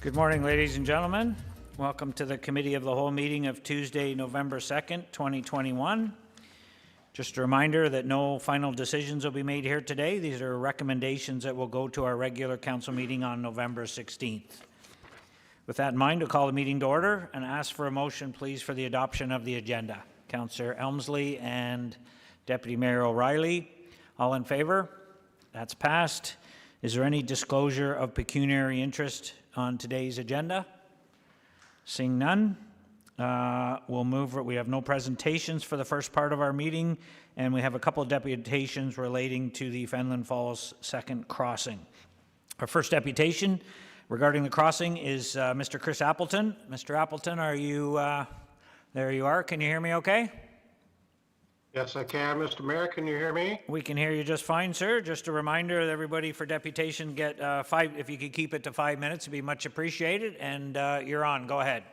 Good morning, ladies and gentlemen. Welcome to the Committee of the Whole meeting of Tuesday, November 2nd, 2021. Just a reminder that no final decisions will be made here today. These are recommendations that will go to our regular council meeting on November 16th. With that in mind, I'll call the meeting to order and ask for a motion, please, for the adoption of the agenda. Councillor Elmsley and Deputy Mayor O'Reilly, all in favor? That's passed. Is there any disclosure of pecuniary interest on today's agenda? Seeing none, we'll move. We have no presentations for the first part of our meeting, and we have a couple of deputations relating to the Fenelon Falls second crossing. Our first deputation regarding the crossing is Mr. Chris Appleton. Mr. Appleton, are you, there you are. Can you hear me okay? Yes, I can, Mr. Mayor. Can you hear me? We can hear you just fine, sir. Just a reminder that everybody for deputation get if you could keep it to 5 minutes, it'd be much appreciated. And you're on. Go ahead.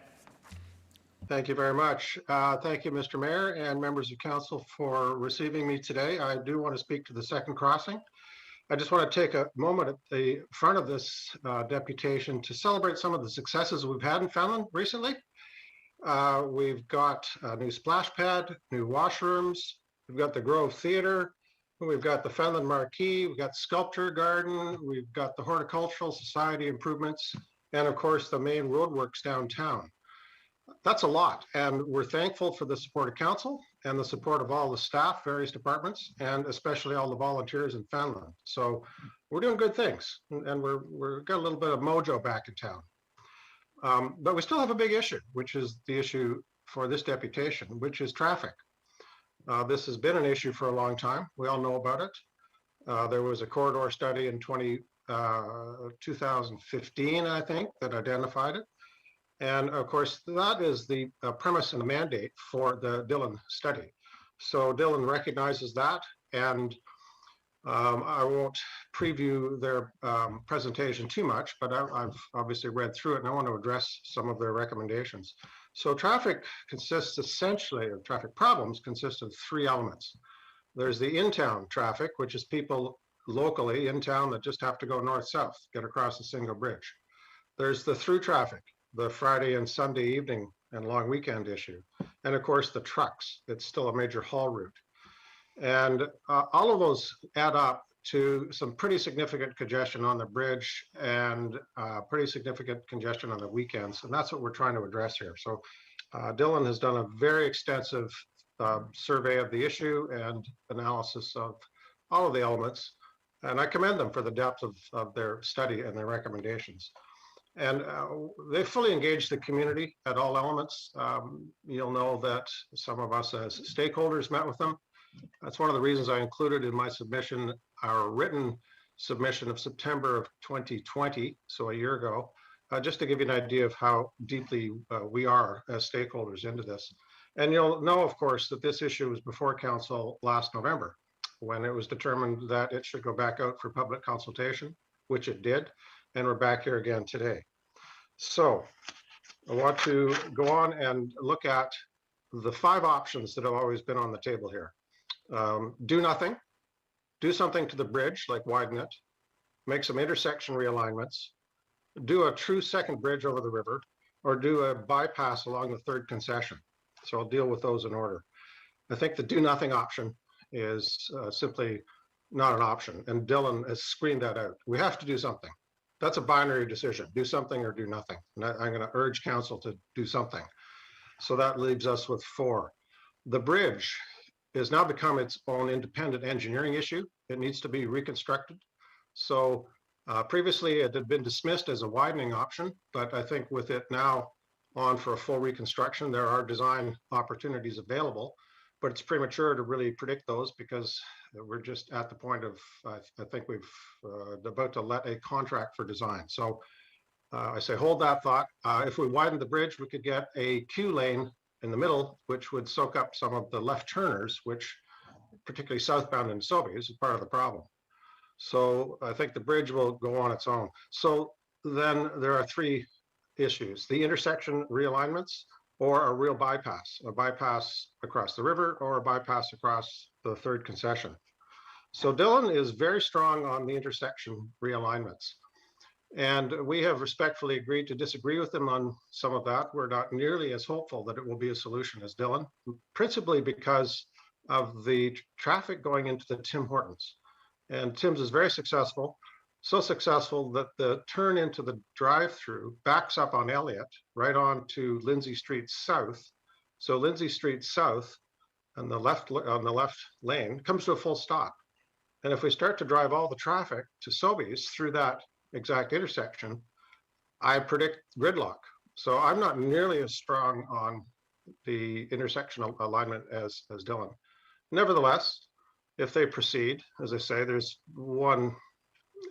Thank you very much. Thank you, Mr. Mayor and members of council for receiving me today. I do want to speak to the second crossing. I just want to take a moment at the front of this deputation to celebrate some of the successes we've had in Fenelon recently. We've got a new splash pad, new washrooms. We've got the Grove Theatre. We've got the Fenelon Marquee. We've got Sculpture Garden. We've got the Horticultural Society improvements. And of course, the main roadworks downtown. That's a lot. And we're thankful for the support of council and the support of all the staff, various departments, and especially all the volunteers in Fenelon. So we're doing good things. And we've got a little bit of mojo back in town. But we still have a big issue, which is the issue for this deputation, which is traffic. This has been an issue for a long time. We all know about it. There was a corridor study in 2015, I think, that identified it. And of course, that is the premise and the mandate for the Dillon study. So Dillon recognizes that, and I won't preview their presentation too much, but I've obviously read through it and I want to address some of their recommendations. So traffic consists essentially of traffic problems consist of three elements. There's the in-town traffic, which is people locally in town that just have to go north-south, get across a single bridge. There's the through traffic, the Friday and Sunday evening and long weekend issue. And of course, the trucks. It's still a major haul route. And all of those add up to some pretty significant congestion on the bridge and pretty significant congestion on the weekends. And that's what we're trying to address here. So Dillon has done a very extensive survey of the issue and analysis of all of the elements. And I commend them for the depth of their study and their recommendations. And they fully engaged the community at all elements. You'll know that some of us as stakeholders met with them. That's one of the reasons I included in my submission, our written submission of September of 2020, so a year ago, just to give you an idea of how deeply we are as stakeholders into this. And you'll know, of course, that this issue was before council last November, when it was determined that it should go back out for public consultation, which it did, and we're back here again today. So I want to go on and look at the 5 options that have always been on the table here. Do nothing, do something to the bridge, like widen it, make some intersection realignments, do a true second bridge over the river, or do a bypass along the third concession. So I'll deal with those in order. I think the do nothing option is simply not an option, and Dillon has screened that out. We have to do something. That's a binary decision, do something or do nothing. And I'm going to urge council to do something. So that leaves us with 4. The bridge has now become its own independent engineering issue. It needs to be reconstructed. So previously it had been dismissed as a widening option, but I think with it now on for a full reconstruction, there are design opportunities available, but it's premature to really predict those because we're just at the point of, I think we've about to let a contract for design. So I say, hold that thought. If we widen the bridge, we could get a Q lane in the middle, which would soak up some of the left turners, which particularly southbound in Sobey is part of the problem. So I think the bridge will go on its own. So then there are 3 issues: the intersection realignments, or a real bypass, a bypass across the river, or a bypass across the third concession. So Dillon is very strong on the intersection realignments. And we have respectfully agreed to disagree with them on some of that. We're not nearly as hopeful that it will be a solution as Dylan, principally because of the traffic going into the Tim Hortons. And Tim's is very successful, so successful that the turn into the drive-through backs up on Elliott right on to Lindsay Street South. So Lindsay Street South on the left lane comes to a full stop. And if we start to drive all the traffic to Sobeys through that exact intersection, I predict gridlock. So I'm not nearly as strong on the intersection alignment as Dylan. Nevertheless, if they proceed, as I say, there's one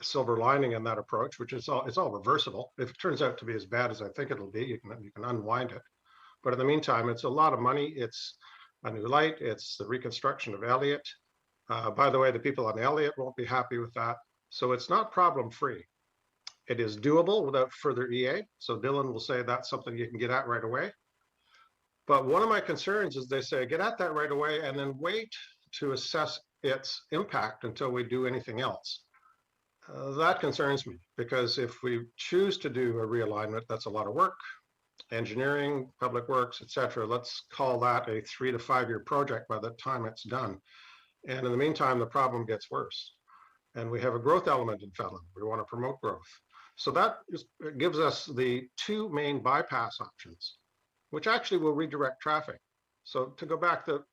silver lining in that approach, which is it's all reversible. If it turns out to be as bad as I think it'll be, you can unwind it. But in the meantime, it's a lot of money. It's a new light. It's the reconstruction of Elliott. By the way, the people on Elliott won't be happy with that. So it's not problem free. It is doable without further EA. So Dylan will say that's something you can get at right away. But one of my concerns is they say, get at that right away and then wait to assess its impact until we do anything else. That concerns me because if we choose to do a realignment, that's a lot of work, engineering, public works, etc. Let's call that a 3 to 5 year project by the time it's done. And in the meantime, the problem gets worse. And we have a growth element in Fenelon. We want to promote growth. So that gives us the two main bypass options, which actually will redirect traffic. So to go back, the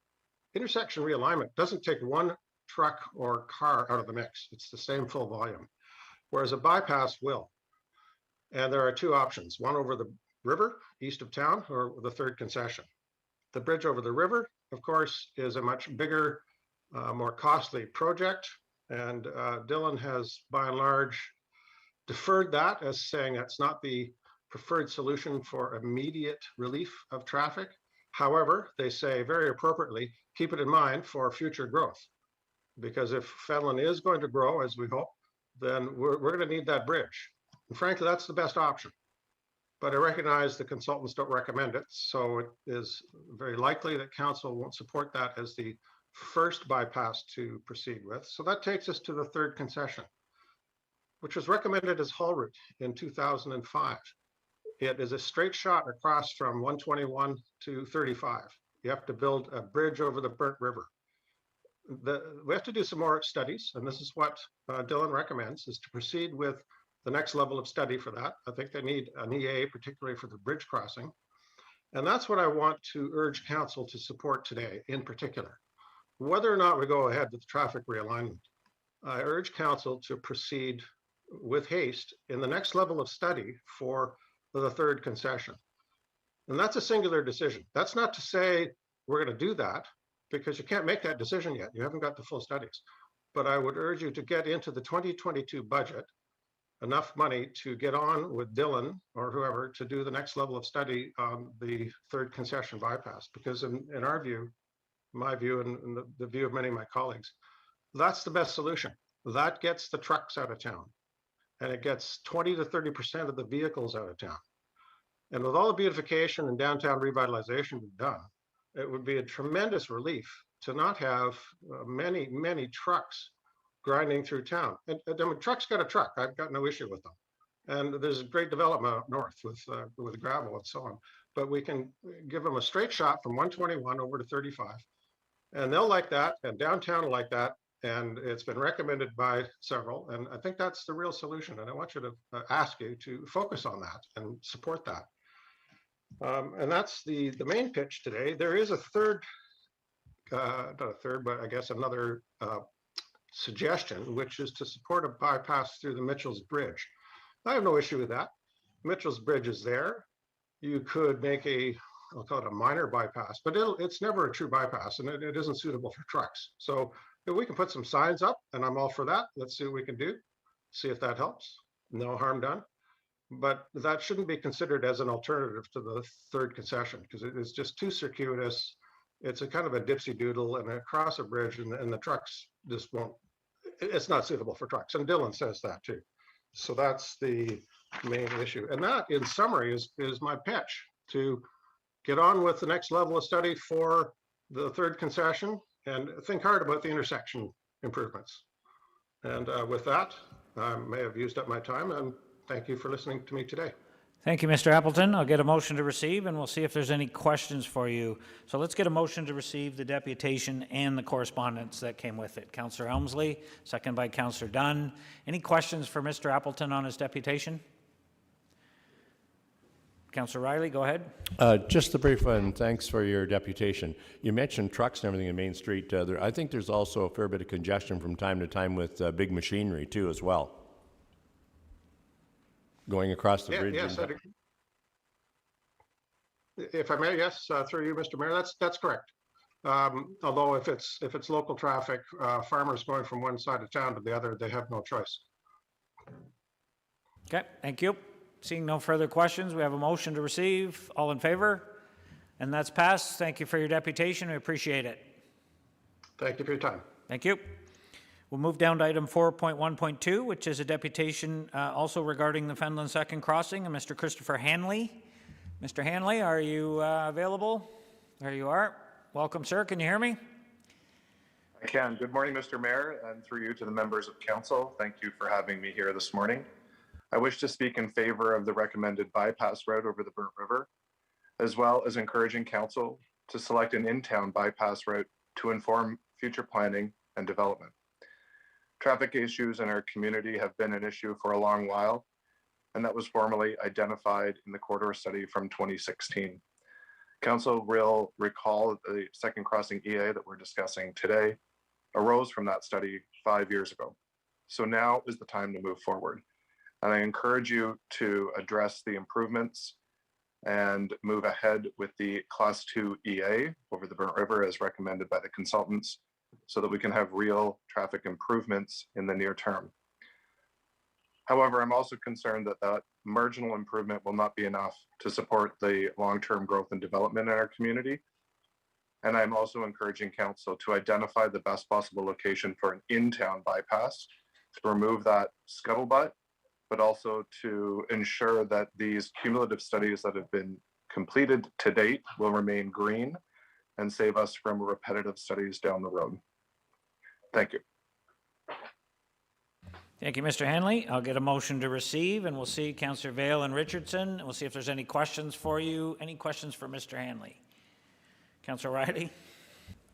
intersection realignment doesn't take one truck or car out of the mix. It's the same full volume, whereas a bypass will. And there are two options, one over the river east of town or the third concession. The bridge over the river, of course, is a much bigger, more costly project. And Dylan has, by and large, deferred that as saying that's not the preferred solution for immediate relief of traffic. However, they say very appropriately, keep it in mind for future growth. Because if Fenelon is going to grow, as we hope, then we're going to need that bridge. And frankly, that's the best option. But I recognize the consultants don't recommend it. So it is very likely that council won't support that as the first bypass to proceed with. So that takes us to the third concession, which was recommended as haul route in 2005. It is a straight shot across from 121 to 35. You have to build a bridge over the Burnt River. We have to do some more studies, and this is what Dylan recommends, is to proceed with the next level of study for that. I think they need an EA, particularly for the bridge crossing. And that's what I want to urge council to support today in particular. Whether or not we go ahead with the traffic realignment, I urge council to proceed with haste in the next level of study for the third concession. And that's a singular decision. That's not to say we're going to do that, because you can't make that decision yet. You haven't got the full studies. But I would urge you to get into the 2022 budget enough money to get on with Dylan or whoever to do the next level of study on the third concession bypass. Because in our view, my view and the view of many of my colleagues, that's the best solution. That gets the trucks out of town. And it gets 20 to 30% of the vehicles out of town. And with all the beautification and downtown revitalization we've done, it would be a tremendous relief to not have many trucks grinding through town. And I mean, trucks got a truck. I've got no issue with them. And there's great development up north with gravel and so on. But we can give them a straight shot from 121 over to 35. And they'll like that, and downtown will like that. And it's been recommended by several. And I think that's the real solution. And I want you to ask you to focus on that and support that. And that's the main pitch today. There is a third, not a third, but I guess another suggestion, which is to support a bypass through the Mitchell's Bridge. I have no issue with that. Mitchell's Bridge is there. You could make I'll call it a minor bypass, but it's never a true bypass, and it isn't suitable for trucks. So if we can put some signs up, and I'm all for that. Let's see what we can do. See if that helps. No harm done. But that shouldn't be considered as an alternative to the third concession, because it is just too circuitous. It's a kind of a dipsy doodle and across a bridge, and the trucks just won't, it's not suitable for trucks. And Dylan says that too. So that's the main issue. And that, in summary, is my pitch to get on with the next level of study for the third concession and think hard about the intersection improvements. And with that, I may have used up my time. I'm thank you for listening to me today. Thank you, Mr. Appleton. I'll get a motion to receive, and we'll see if there's any questions for you. So let's get a motion to receive the deputation and the correspondence that came with it. Councillor Elmsley, second by Councillor Dunn. Any questions for Mr. Appleton on his deputation? Councillor Riley, go ahead. Just a brief one. Thanks for your deputation. You mentioned trucks and everything in Main Street. I think there's also a fair bit of congestion from time to time with big machinery too, as well. Going across the bridge. Yes, if I may, yes, through you, Mr. Mayor, that's correct. Although if it's local traffic, farmers going from one side of town to the other, they have no choice. Okay, thank you. Seeing no further questions, we have a motion to receive. All in favor? And that's passed. Thank you for your deputation. We appreciate it. Thank you for your time. Thank you. We'll move down to item 4.1.2, which is a deputation also regarding the Fenelon Second Crossing, and Mr. Christopher Hanley. Mr. Hanley, are you available? There you are. Welcome, sir. Can you hear me? I can. Good morning, Mr. Mayor, and through you to the members of council. Thank you for having me here this morning. I wish to speak in favor of the recommended bypass route over the Burnt River, as well as encouraging council to select an in-town bypass route to inform future planning and development. Traffic issues in our community have been an issue for a long while, and that was formally identified in the corridor study from 2016. Council will recall that the Second Crossing EA that we're discussing today arose from that study 5 years ago. So now is the time to move forward. And I encourage you to address the improvements and move ahead with the Class 2 EA over the Burnt River as recommended by the consultants, so that we can have real traffic improvements in the near term. However, I'm also concerned that that marginal improvement will not be enough to support the long-term growth and development in our community. And I'm also encouraging council to identify the best possible location for an in-town bypass, to remove that scuttlebutt, but also to ensure that these cumulative studies that have been completed to date will remain green and save us from repetitive studies down the road. Thank you. Thank you, Mr. Hanley. I'll get a motion to receive, and we'll see Councillor Vale and Richardson. We'll see if there's any questions for you. Any questions for Mr. Hanley? Councillor Riley?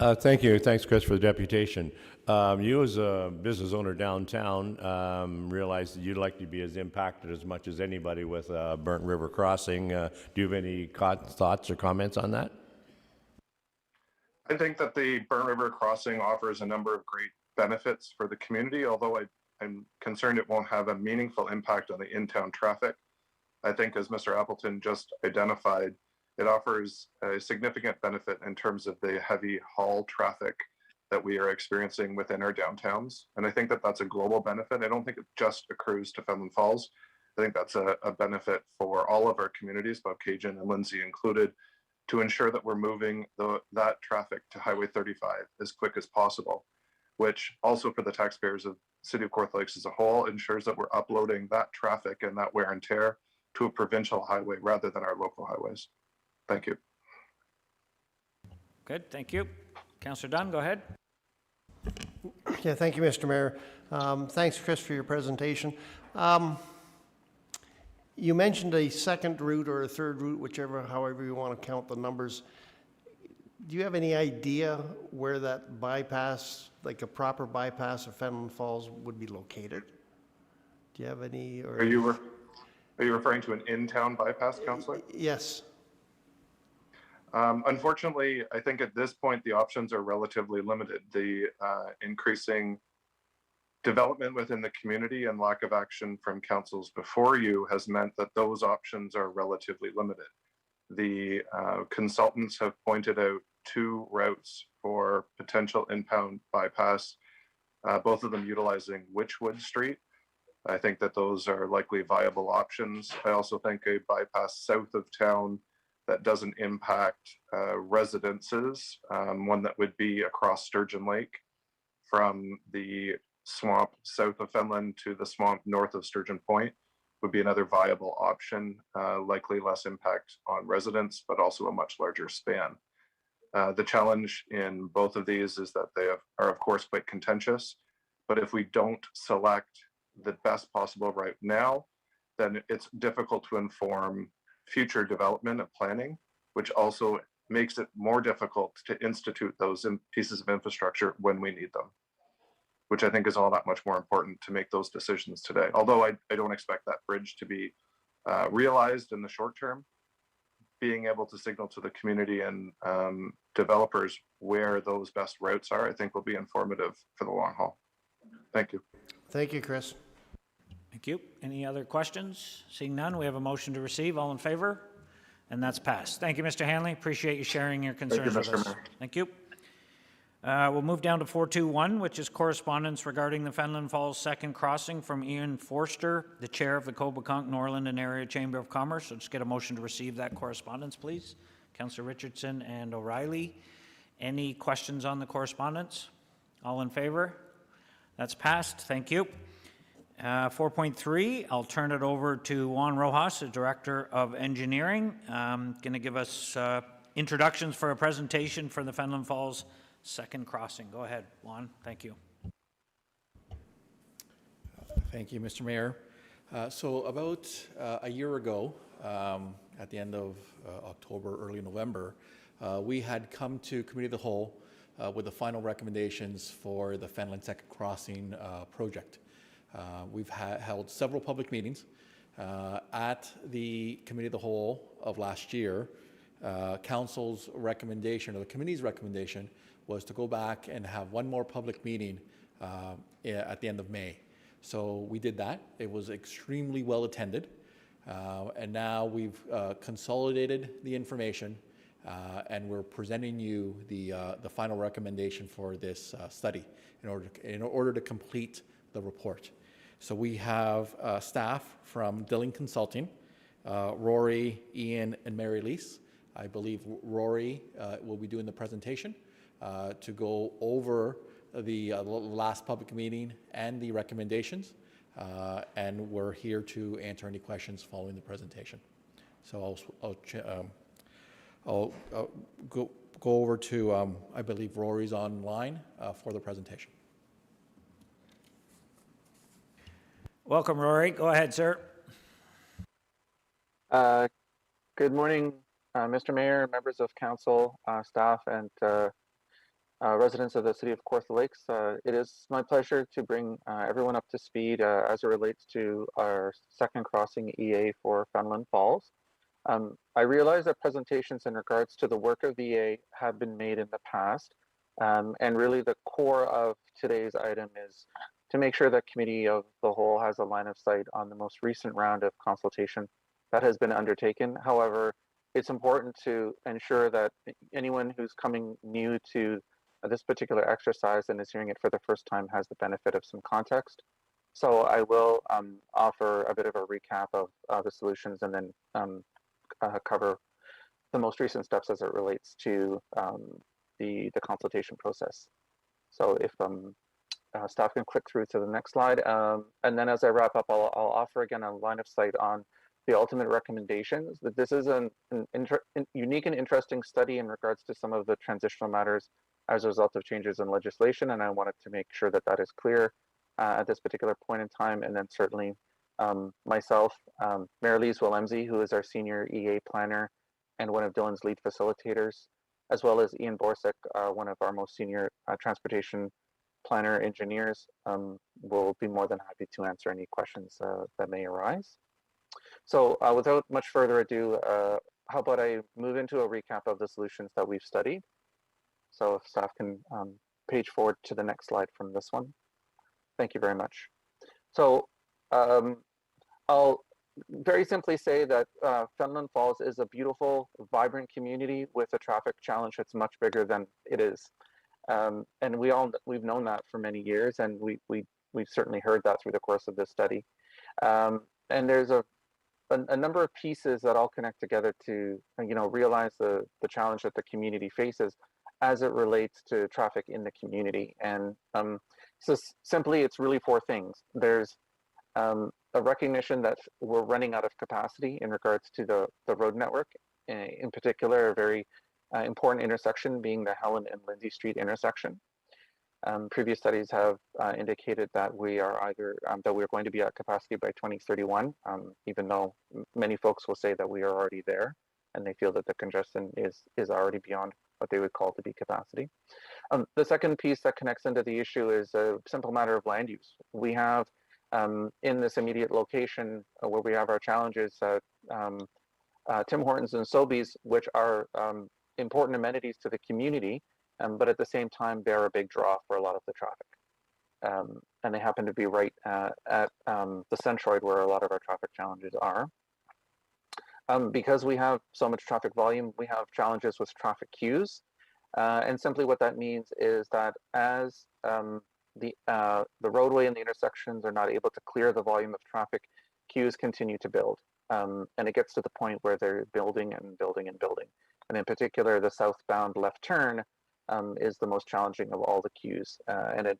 Thank you. Thanks, Chris, for the deputation. You as a business owner downtown realize that you'd like to be as impacted as much as anybody with Burnt River Crossing. Do you have any thoughts or comments on that? I think that the Burnt River Crossing offers a number of great benefits for the community, although I'm concerned it won't have a meaningful impact on the in-town traffic. I think, as Mr. Appleton just identified, it offers a significant benefit in terms of the heavy haul traffic that we are experiencing within our downtowns. And I think that that's a global benefit. I don't think it just accrues to Fenelon Falls. I think that's a benefit for all of our communities, Caucasian and Lindsay included, to ensure that we're moving that traffic to Highway 35 as quick as possible, which also for the taxpayers of the City of Kawartha Lakes as a whole ensures that we're uploading that traffic and that wear and tear to a provincial highway rather than our local highways. Thank you. Good, thank you. Councillor Dunn, go ahead. Yeah, thank you, Mr. Mayor. Thanks, Chris, for your presentation. You mentioned a second route or a third route, however you want to count the numbers. Do you have any idea where that bypass, like a proper bypass of Fenelon Falls, would be located? Do you have any? Or... Are you referring to an in-town bypass, Councillor? Yes. Unfortunately, I think at this point, the options are relatively limited. The increasing development within the community and lack of action from councils before you has meant that those options are relatively limited. The consultants have pointed out 2 routes for potential inbound bypass, both of them utilizing Witchwood Street. I think that those are likely viable options. I also think a bypass south of town that doesn't impact residences, one that would be across Sturgeon Lake from the swamp south of Fenelon to the swamp north of Sturgeon Point would be another viable option, likely less impact on residents, but also a much larger span. The challenge in both of these is that they are of course quite contentious, but if we don't select the best possible route now, then it's difficult to inform future development and planning, which also makes it more difficult to institute those pieces of infrastructure when we need them, which I think is all that much more important to make those decisions today. Although I don't expect that bridge to be realized in the short term, being able to signal to the community and developers where those best routes are, I think will be informative for the long haul. Thank you. Thank you, Chris. Thank you. Any other questions? Seeing none, we have a motion to receive. All in favor? And that's passed. Thank you, Mr. Hanley. Appreciate you sharing your concerns with Mr. us. Mayor. Thank you. We'll move down to 421, which is correspondence regarding the Fenelon Falls second crossing from Ian Forster, the chair of the Cobequid, Norland and Area Chamber of Commerce. So just get a motion to receive that correspondence, please. Councillor Richardson and O'Reilly. Any questions on the correspondence? All in favor? That's passed. Thank you. 4.3, I'll turn it over to Juan Rojas, the Director of Engineering, going to give us introductions for a presentation for the Fenelon Falls second crossing. Go ahead, Juan. Thank you. Thank you, Mr. Mayor. So about a year ago, at the end of October, early November, we had come to Committee of the Whole with the final recommendations for the Fenelon Second Crossing project. We've held several public meetings. At the Committee of the Whole of last year, Council's recommendation, or the committee's recommendation, was to go back and have one more public meeting at the end of May. So we did that. It was extremely well attended. And now we've consolidated the information and we're presenting you the final recommendation for this study in order to complete the report. So we have staff from Dilling Consulting, Rory, Ian, and Mary Lise. I believe Rory will be doing the presentation to go over the last public meeting and the recommendations, and we're here to answer any questions following the presentation. So I'll go over to, I believe Rory's online for the presentation. Welcome, Rory. Go ahead, sir. Good morning, Mr. Mayor, members of council, staff, and residents of the city of Kawartha Lakes. It is my pleasure to bring everyone up to speed as it relates to our second crossing EA for Fenelon Falls. I realize that presentations in regards to the work of the EA have been made in the past, and really the core of today's item is to make sure that Committee of the Whole has a line of sight on the most recent round of consultation that has been undertaken. However, it's important to ensure that anyone who's coming new to this particular exercise and is hearing it for the first time has the benefit of some context. So I will offer a bit of a recap of the solutions and then cover the most recent steps as it relates to the consultation process. So if staff can click through to the next slide. And then as I wrap up, I'll offer again a line of sight on the ultimate recommendations. That this is an unique and interesting study in regards to some of the transitional matters as a result of changes in legislation, and I wanted to make sure that that is clear at this particular point in time. And then certainly myself, Mary Lise Willemse, who is our senior EA planner and one of Dylan's lead facilitators, as well as Ian Borsick, one of our most senior transportation planner engineers, will be more than happy to answer any questions that may arise. So without much further ado, how about I move into a recap of the solutions that we've studied. So if staff can page forward to the next slide from this one. Thank you very much. So I'll very simply say that Fenelon Falls is a beautiful, vibrant community with a traffic challenge that's much bigger than it is. And we've known that for many years, and we've certainly heard that through the course of this study. And there's a number of pieces that all connect together to realize the challenge that the community faces as it relates to traffic in the community. And so simply, it's really four things. There's a recognition that we're running out of capacity in regards to the road network, in particular, a very important intersection being the Helen and Lindsay Street intersection. Previous studies have indicated that we are either that we're going to be at capacity by 2031, even though many folks will say that we are already there, and they feel that the congestion is already beyond what they would call to be capacity. The second piece that connects into the issue is a simple matter of land use. We have in this immediate location where we have our challenges, Tim Hortons and Sobeys, which are important amenities to the community, but at the same time, they're a big draw for a lot of the traffic. And they happen to be right at the centroid where a lot of our traffic challenges are. Because we have so much traffic volume, we have challenges with traffic queues. And simply what that means is that as the roadway and the intersections are not able to clear the volume of traffic, queues continue to build. And it gets to the point where they're building and building and building. And in particular, the southbound left turn is the most challenging of all the queues. And it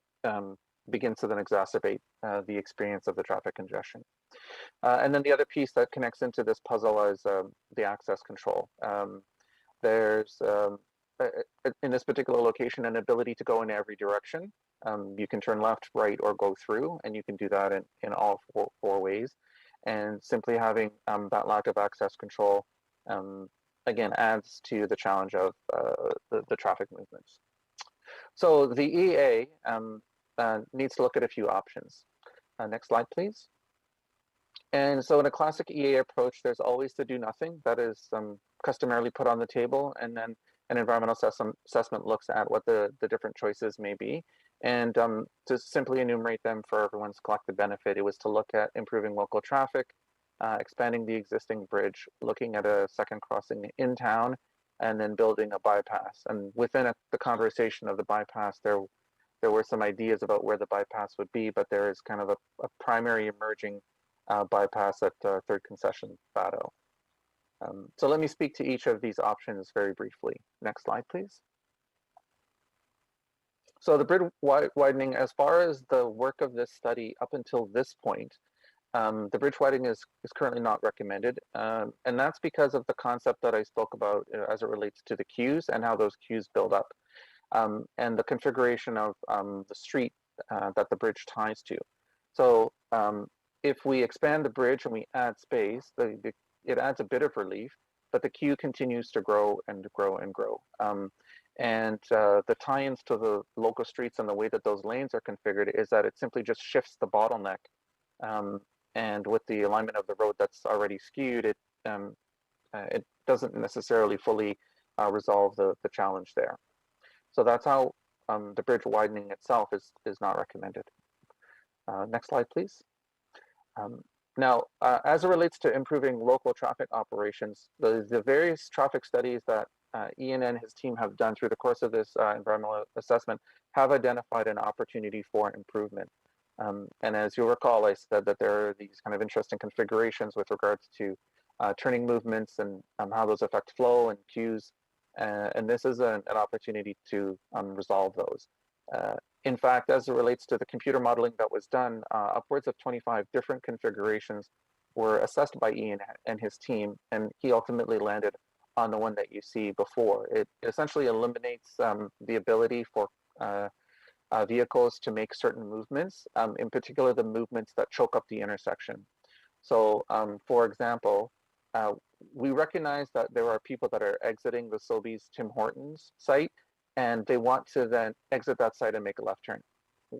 begins to then exacerbate the experience of the traffic congestion. And then the other piece that connects into this puzzle is the access control. There's, in this particular location, an ability to go in every direction. You can turn left, right, or go through, and you can do that in all four ways. And simply having that lack of access control, again, adds to the challenge of the traffic movements. So the EA needs to look at a few options. Next slide, please. And so in a classic EA approach, there's always the do nothing that is customarily put on the table, and then an environmental assessment looks at what the different choices may be. And to simply enumerate them for everyone's collective benefit, it was to look at improving local traffic, expanding the existing bridge, looking at a second crossing in town, and then building a bypass. And within the conversation of the bypass, there were some ideas about where the bypass would be, but there is kind of a primary emerging bypass at Third Concession Batto. So let me speak to each of these options very briefly. Next slide, please. So the bridge widening, as far as the work of this study up until this point, the bridge widening is currently not recommended. And that's because of the concept that I spoke about as it relates to the queues and how those queues build up, and the configuration of the street that the bridge ties to. So if we expand the bridge and we add space, it adds a bit of relief, but the queue continues to grow and grow and grow. And the tie-ins to the local streets and the way that those lanes are configured is that it simply just shifts the bottleneck. And with the alignment of the road that's already skewed, it doesn't necessarily fully resolve the challenge there. So that's how the bridge widening itself is not recommended. Next slide, please. Now, as it relates to improving local traffic operations, the various traffic studies that Ian and his team have done through the course of this environmental assessment have identified an opportunity for improvement. And as you'll recall, I said that there are these kind of interesting configurations with regards to turning movements and how those affect flow and queues. And this is an opportunity to resolve those. In fact, as it relates to the computer modeling that was done, upwards of 25 different configurations were assessed by Ian and his team, and he ultimately landed on the one that you see before. It essentially eliminates the ability for vehicles to make certain movements, in particular the movements that choke up the intersection. So, for example, we recognize that there are people that are exiting the Sobeys Tim Hortons site, and they want to then exit that site and make a left turn.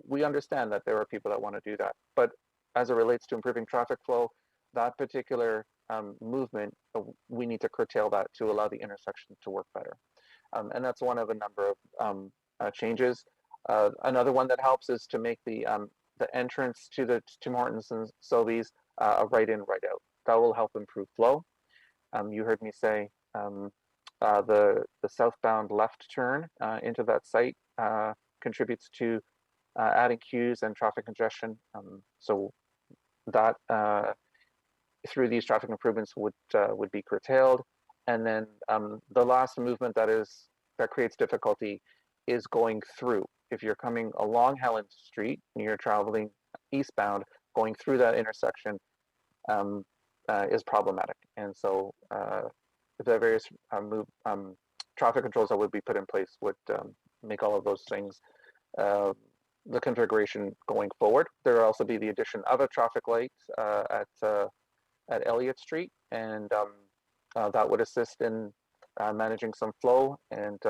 We understand that there are people that want to do that, but as it relates to improving traffic flow, that particular movement, we need to curtail that to allow the intersection to work better. And that's one of a number of changes. Another one that helps is to make the entrance to the Tim Hortons and Sobeys a right in, right out. That will help improve flow. You heard me say the southbound left turn into that site contributes to adding queues and traffic congestion. So that through these traffic improvements would be curtailed. And then the last movement that creates difficulty is going through. If you're coming along Helen Street and you're traveling eastbound, going through that intersection is problematic. And so the various traffic controls that would be put in place would make all of those things the configuration going forward. There will also be the addition of a traffic light at Elliott Street, and that would assist in managing some flow and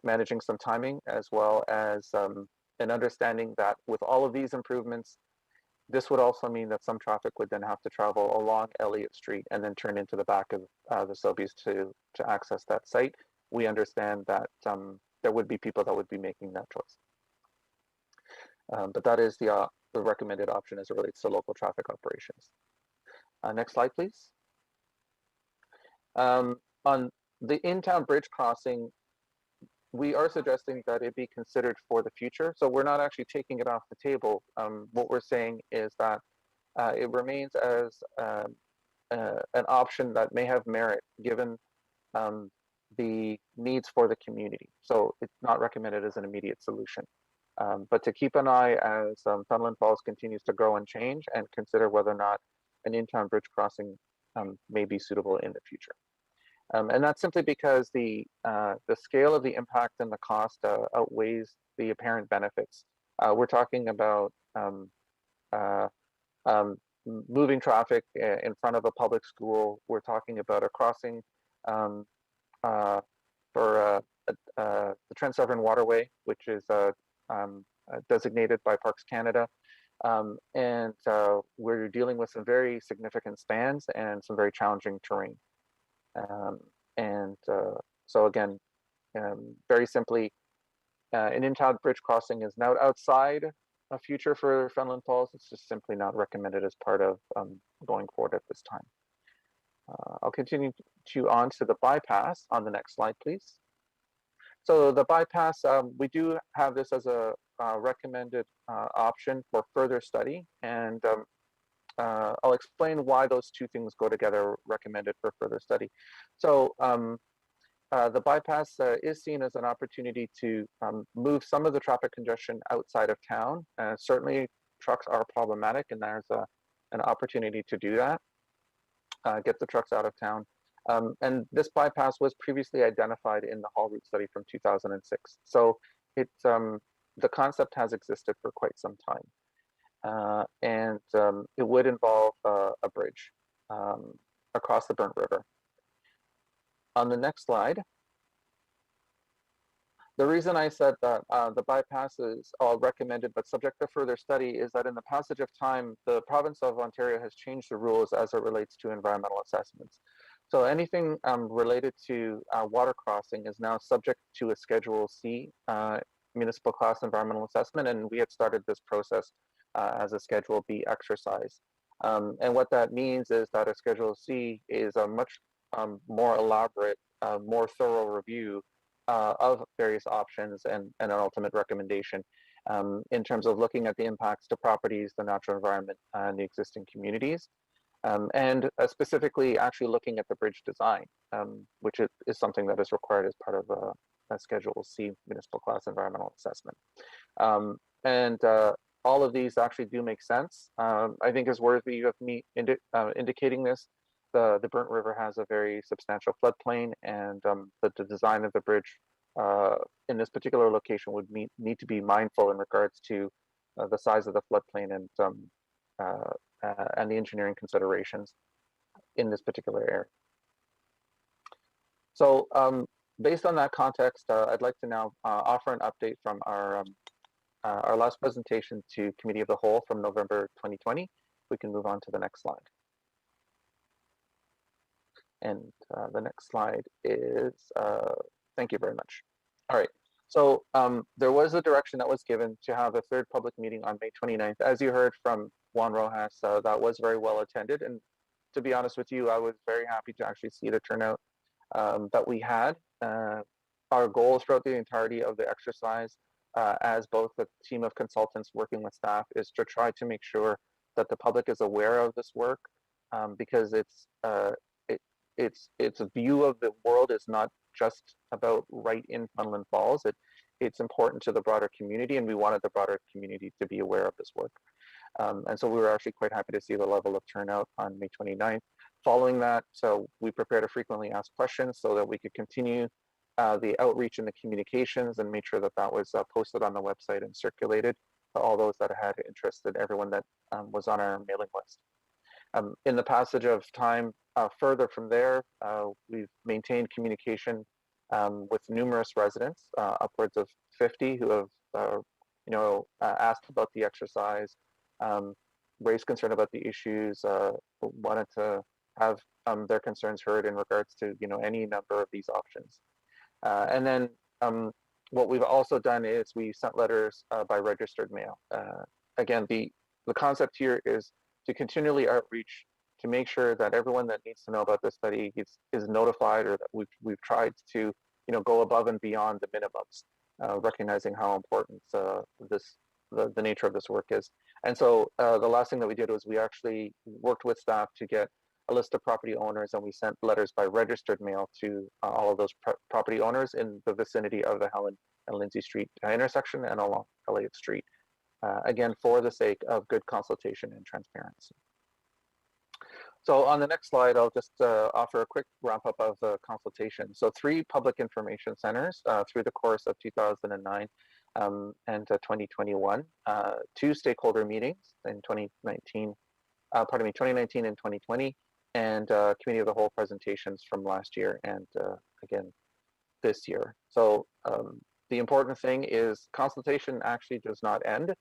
managing some timing, as well as an understanding that with all of these improvements, this would also mean that some traffic would then have to travel along Elliott Street and then turn into the back of the Sobeys to access that site. We understand that there would be people that would be making that choice. But that is the recommended option as it relates to local traffic operations. Next slide, please. On the in-town bridge crossing, we are suggesting that it be considered for the future. So we're not actually taking it off the table. What we're saying is that it remains as an option that may have merit given the needs for the community. So it's not recommended as an immediate solution. But to keep an eye as Fenelon Falls continues to grow and change, and consider whether or not an in-town bridge crossing may be suitable in the future. And that's simply because the scale of the impact and the cost outweighs the apparent benefits. We're talking about moving traffic in front of a public school. We're talking about a crossing for the Trent Severn Waterway, which is designated by Parks Canada. And we're dealing with some very significant spans and some very challenging terrain. So again, very simply, an in-town bridge crossing is now outside a future for Fenelon Falls. It's just simply not recommended as part of going forward at this time. I'll continue on to the bypass on the next slide, please. So the bypass, we do have this as a recommended option for further study, and I'll explain why those two things go together, recommended for further study. So the bypass is seen as an opportunity to move some of the traffic congestion outside of town. Certainly trucks are problematic, and there's an opportunity to do that, get the trucks out of town. And this bypass was previously identified in the Hall route study from 2006. So it's the concept has existed for quite some time. And it would involve a bridge across the Burnt River. On the next slide, the reason I said that the bypass is all recommended but subject to further study is that in the passage of time, the province of Ontario has changed the rules as it relates to environmental assessments. So anything related to water crossing is now subject to a Schedule C municipal class environmental assessment, and we had started this process as a Schedule B exercise. And what that means is that a Schedule C is a much more elaborate, more thorough review of various options and an ultimate recommendation in terms of looking at the impacts to properties, the natural environment, and the existing communities. And specifically actually looking at the bridge design, which is something that is required as part of a Schedule C municipal class environmental assessment. And all of these actually do make sense. I think it's worthy of me indicating this. The Burnt River has a very substantial floodplain, and the design of the bridge in this particular location would need to be mindful in regards to the size of the floodplain and the engineering considerations in this particular area. So based on that context, I'd like to now offer an update from our last presentation to Committee of the Whole from November 2020. We can move on to the next slide. And the next slide is, thank you very much. All right, so there was a direction that was given to have a third public meeting on May 29th. As you heard from Juan Rojas, that was very well attended. And to be honest with you, I was very happy to actually see the turnout that we had. Our goals throughout the entirety of the exercise, as both a team of consultants working with staff, is to try to make sure that the public is aware of this work, because its view of the world is not just about right in Fenelon Falls. It's important to the broader community, and we wanted the broader community to be aware of this work. And so we were actually quite happy to see the level of turnout on May 29th. Following that, so we prepared a frequently asked questions so that we could continue the outreach and the communications and made sure that that was posted on the website and circulated to all those that had interest and everyone that was on our mailing list. In the passage of time further from there, we've maintained communication with numerous residents, upwards of 50 who have asked about the exercise, raised concern about the issues, wanted to have their concerns heard in regards to any number of these options. And then what we've also done is we sent letters by registered mail. Again, the concept here is to continually outreach to make sure that everyone that needs to know about this study is notified, or that we've tried to go above and beyond the minimums, recognizing how important the nature of this work is. And so the last thing that we did was we actually worked with staff to get a list of property owners, and we sent letters by registered mail to all of those property owners in the vicinity of the Helen and Lindsay Street intersection and along Elliott Street. Again, for the sake of good consultation and transparency. So on the next slide, I'll just offer a quick wrap up of the consultation. So 3 public information centers through the course of 2009 and 2021, 2 stakeholder meetings in 2019 and 2020, and committee of the whole presentations from last year and again this year. So the important thing is consultation actually does not end.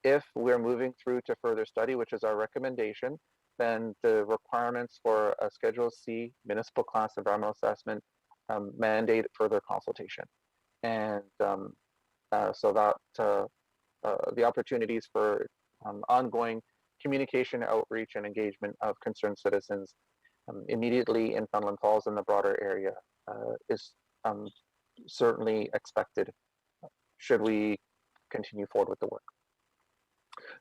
If we're moving through to further study, which is our recommendation, then the requirements for a Schedule C municipal class environmental assessment mandate further consultation. And so that the opportunities for ongoing communication, outreach, and engagement of concerned citizens immediately in Fenelon Falls and the broader area is certainly expected should we continue forward with the work.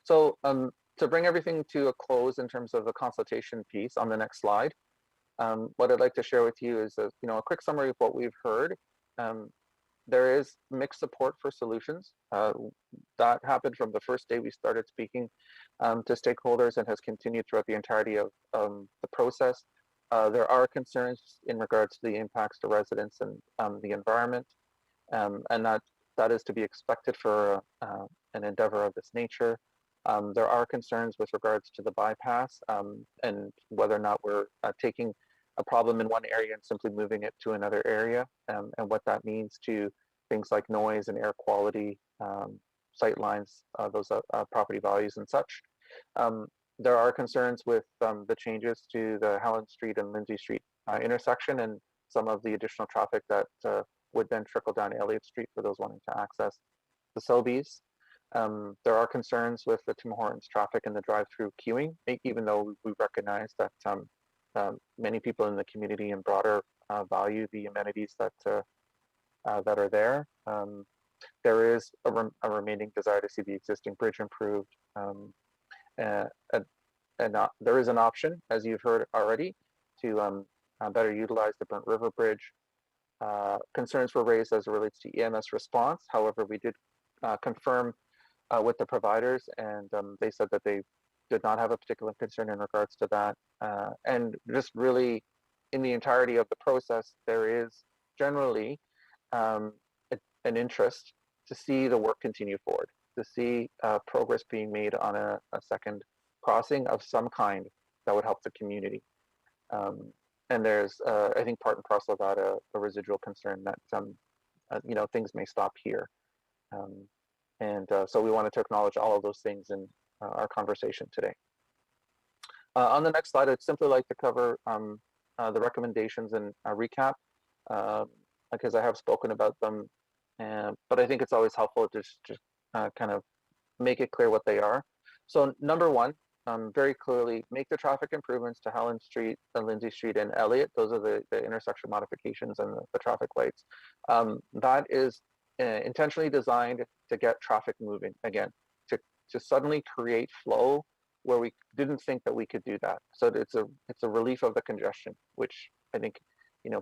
So to bring everything to a close in terms of the consultation piece on the next slide, what I'd like to share with you is a quick summary of what we've heard. There is mixed support for solutions. That happened from the first day we started speaking to stakeholders and has continued throughout the entirety of the process. There are concerns in regards to the impacts to residents and the environment, and that is to be expected for an endeavor of this nature. There are concerns with regards to the bypass and whether or not we're taking a problem in one area and simply moving it to another area, and what that means to things like noise and air quality, sight lines, those property values and such. There are concerns with the changes to the Helen Street and Lindsay Street intersection and some of the additional traffic that would then trickle down Elliott Street for those wanting to access the Sobeys. There are concerns with the Tim Hortons traffic and the drive-through queuing, even though we recognize that many people in the community and broader value the amenities that are there. There is a remaining desire to see the existing bridge improved. And there is an option, as you've heard already, to better utilize the Burnt River Bridge. Concerns were raised as it relates to EMS response. However, we did confirm with the providers, and they said that they did not have a particular concern in regards to that. And just really, in the entirety of the process, there is generally an interest to see the work continue forward, to see progress being made on a second crossing of some kind that would help the community. And there's, I think, part and parcel of that, a residual concern that things may stop here. So we wanted to acknowledge all of those things in our conversation today. On the next slide, I'd simply like to cover the recommendations and recap, because I have spoken about them, but I think it's always helpful to just kind of make it clear what they are. So number one, very clearly, make the traffic improvements to Helen Street, and Lindsay Street, and Elliott. Those are the intersection modifications and the traffic lights. That is intentionally designed to get traffic moving again, to suddenly create flow where we didn't think that we could do that. So it's a relief of the congestion, which I think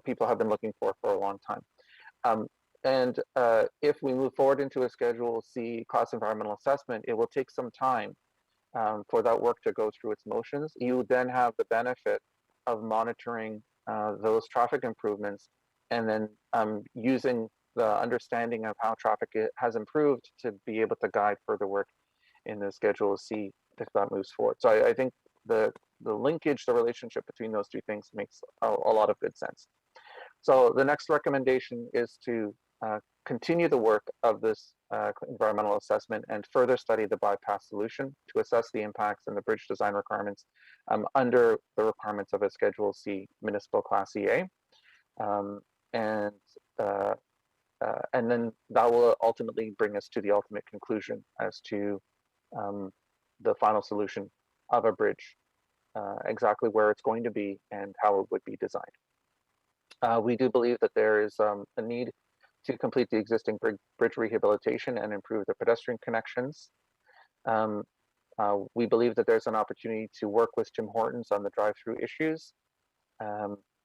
people have been looking for a long time. And if we move forward into a Schedule C cost environmental assessment, it will take some time for that work to go through its motions. You then have the benefit of monitoring those traffic improvements and then using the understanding of how traffic has improved to be able to guide further work in the Schedule C if that moves forward. So I think the linkage, the relationship between those two things makes a lot of good sense. So the next recommendation is to continue the work of this environmental assessment and further study the bypass solution to assess the impacts and the bridge design requirements under the requirements of a Schedule C municipal Class EA. And then that will ultimately bring us to the ultimate conclusion as to the final solution of a bridge, exactly where it's going to be and how it would be designed. We do believe that there is a need to complete the existing bridge rehabilitation and improve the pedestrian connections. We believe that there's an opportunity to work with Tim Hortons on the drive-through issues.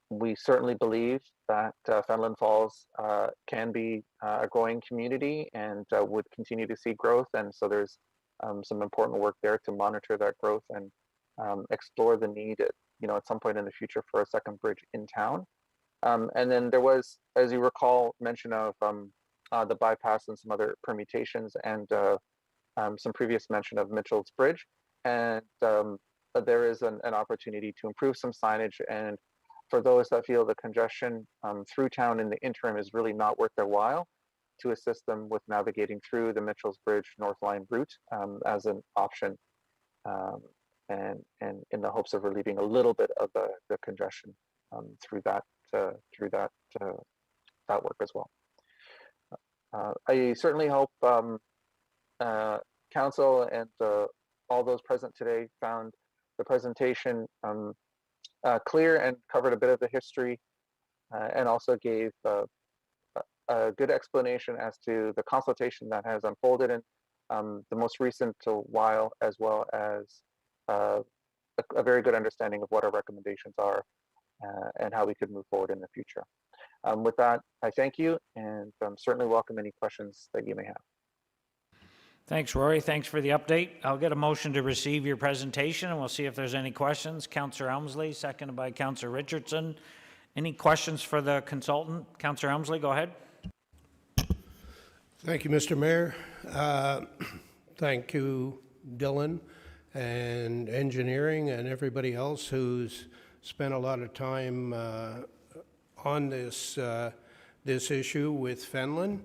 We certainly believe that Fenelon Falls can be a growing community and would continue to see growth. And so there's some important work there to monitor that growth and explore the need at some point in the future for a second bridge in town. And then there was, as you recall, mention of the bypass and some other permutations and some previous mention of Mitchell's Bridge. And there is an opportunity to improve some signage. And for those that feel the congestion through town in the interim is really not worth their while, to assist them with navigating through the Mitchell's Bridge North Line route as an option, and in the hopes of relieving a little bit of the congestion through that work as well. I certainly hope Council and all those present today found the presentation clear and covered a bit of the history, and also gave a good explanation as to the consultation that has unfolded in the most recent while, as well as a very good understanding of what our recommendations are and how we could move forward in the future. With that, I thank you and certainly welcome any questions that you may have. Thanks, Rory. Thanks for the update. I'll get a motion to receive your presentation, and we'll see if there's any questions. Councillor Elmsley, seconded by Councillor Richardson. Any questions for the consultant? Councillor Elmsley, go ahead. Thank you, Mr. Mayor. Thank you, Dylan, and engineering, and everybody else who's spent a lot of time on this issue with Fenelon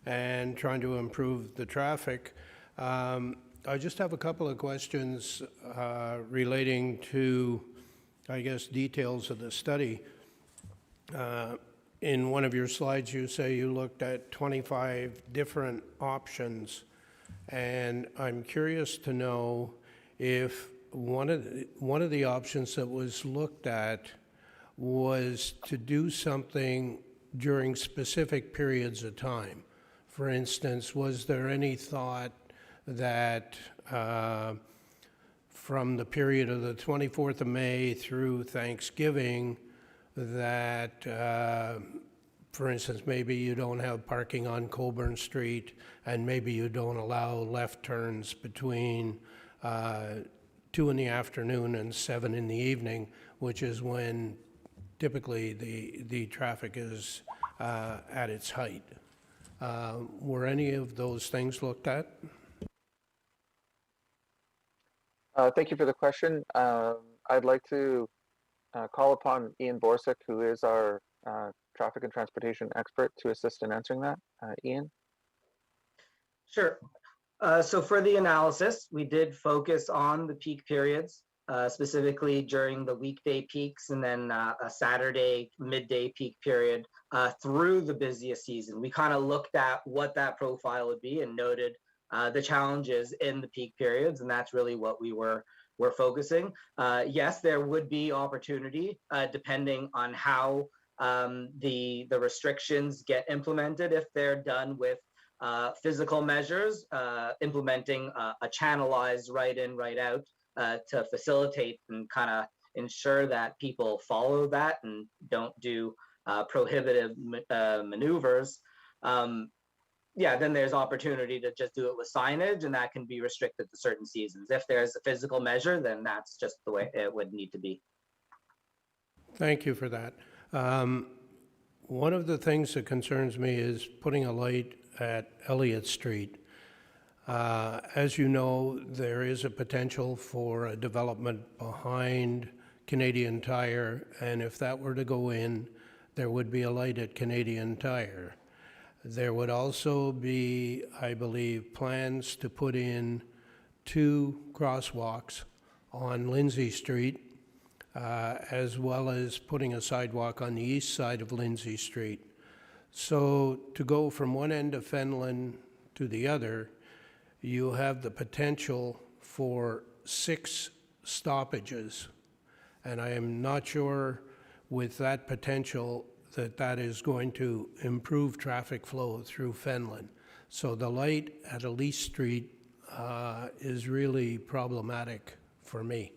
and trying to improve the traffic. I just have a couple of questions relating to, I guess, details of the study. In one of your slides, you say you looked at 25 different options, and I'm curious to know if one of the options that was looked at was to do something during specific periods of time. For instance, was there any thought that from the period of the 24th of May through Thanksgiving, that, for instance, maybe you don't have parking on Coburn Street, and maybe you don't allow left turns between 2 in the afternoon and 7 in the evening, which is when typically the traffic is at its height. Were any of those things looked at? Thank you for the question. I'd like to call upon Ian Borsick, who is our traffic and transportation expert, to assist in answering that. Ian? Sure. So for the analysis, we did focus on the peak periods, specifically during the weekday peaks and then a Saturday midday peak period through the busiest season. We kind of looked at what that profile would be and noted the challenges in the peak periods, and that's really what we're focusing. Yes, there would be opportunity depending on how the restrictions get implemented. If they're done with physical measures, implementing a channelized right in, right out to facilitate and kind of ensure that people follow that and don't do prohibitive maneuvers. Yeah, then there's opportunity to just do it with signage, and that can be restricted to certain seasons. If there's a physical measure, then that's just the way it would need to be. Thank you for that. One of the things that concerns me is putting a light at Elliott Street. As you know, there is a potential for a development behind Canadian Tire, and if that were to go in, there would be a light at Canadian Tire. There would also be, I believe, plans to put in 2 crosswalks on Lindsay Street, as well as putting a sidewalk on the east side of Lindsay Street. So to go from one end of Fenelon to the other, you have the potential for 6 stoppages. And I am not sure with that potential that that is going to improve traffic flow through Fenelon. So the light at Elise Street is really problematic for me.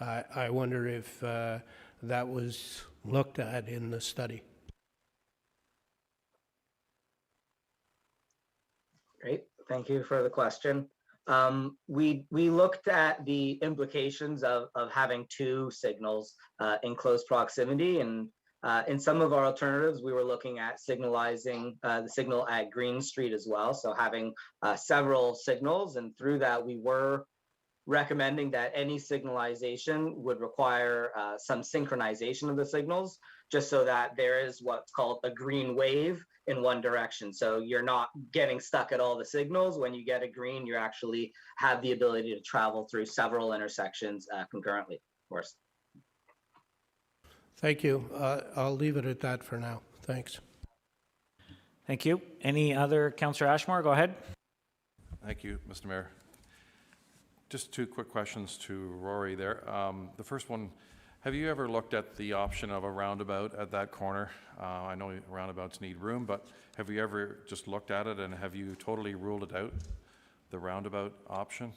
I wonder if that was looked at in the study. Great, thank you for the question. We looked at the implications of having 2 signals in close proximity, and in some of our alternatives, we were looking at signalizing the signal at Green Street as well, so having several signals, and through that we were recommending that any signalization would require some synchronization of the signals, just so that there is what's called a green wave in one direction. So you're not getting stuck at all the signals. When you get a green, you actually have the ability to travel through several intersections concurrently, of course. Thank you. I'll leave it at that for now. Thanks. Thank you. Any other, Councillor Ashmore, go ahead. Thank you, Mr. Mayor. Just 2 quick questions to Rory there. The first one, have you ever looked at the option of a roundabout at that corner? I know roundabouts need room, but have you ever just looked at it, and have you totally ruled it out, the roundabout option?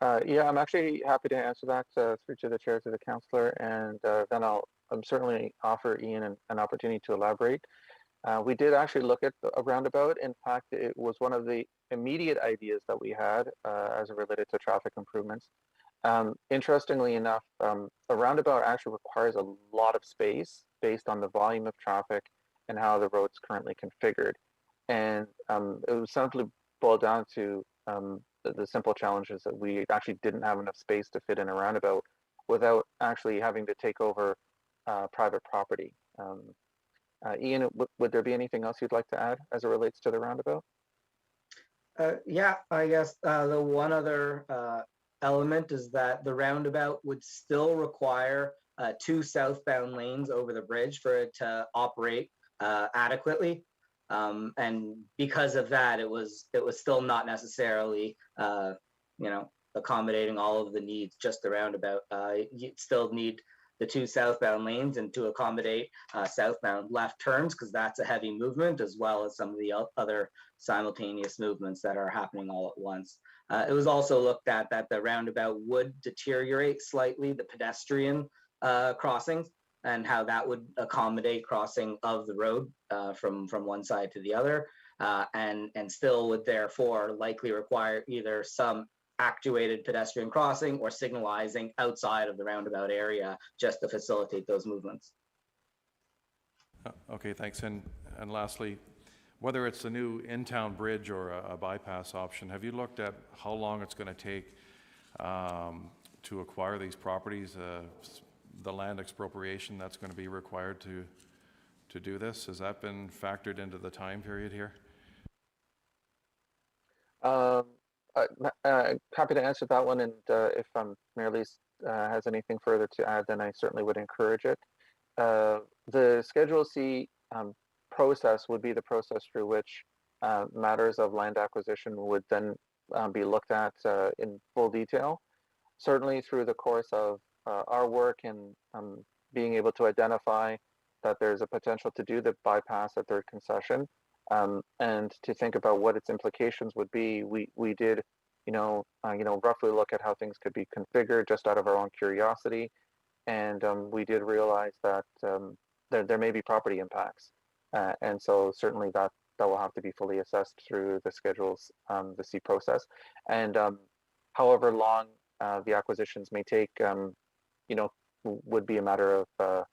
Yeah, I'm actually happy to answer that through to the chair, to the councillor, and then I'll certainly offer Ian an opportunity to elaborate. We did actually look at a roundabout. In fact, it was one of the immediate ideas that we had as it related to traffic improvements. Interestingly enough, a roundabout actually requires a lot of space based on the volume of traffic and how the road's currently configured. And it was simply boiled down to the simple challenges that we actually didn't have enough space to fit in a roundabout without actually having to take over private property. Ian, would there be anything else you'd like to add as it relates to the roundabout? Yeah, I guess the one other element is that the roundabout would still require 2 southbound lanes over the bridge for it to operate adequately. And because of that, it was still not necessarily, accommodating all of the needs, just the roundabout. You still need the 2 southbound lanes and to accommodate southbound left turns, because that's a heavy movement, as well as some of the other simultaneous movements that are happening all at once. It was also looked at that the roundabout would deteriorate slightly the pedestrian crossings, and how that would accommodate crossing of the road from one side to the other, and still would therefore likely require either some actuated pedestrian crossing or signalizing outside of the roundabout area just to facilitate those movements. Okay, thanks. And lastly, whether it's a new in-town bridge or a bypass option, have you looked at how long it's going to take to acquire these properties, the land expropriation that's going to be required to do this? Has that been factored into the time period here? Happy to answer that one, and if Mayor Lees has anything further to add, then I certainly would encourage it. The Schedule C process would be the process through which matters of land acquisition would then be looked at in full detail. Certainly through the course of our work and being able to identify that there's a potential to do the bypass at third concession, and to think about what its implications would be, we did, roughly look at how things could be configured just out of our own curiosity, and we did realize that there may be property impacts, and so certainly that will have to be fully assessed through the schedules, the C process, and however long the acquisitions may take, would be a matter of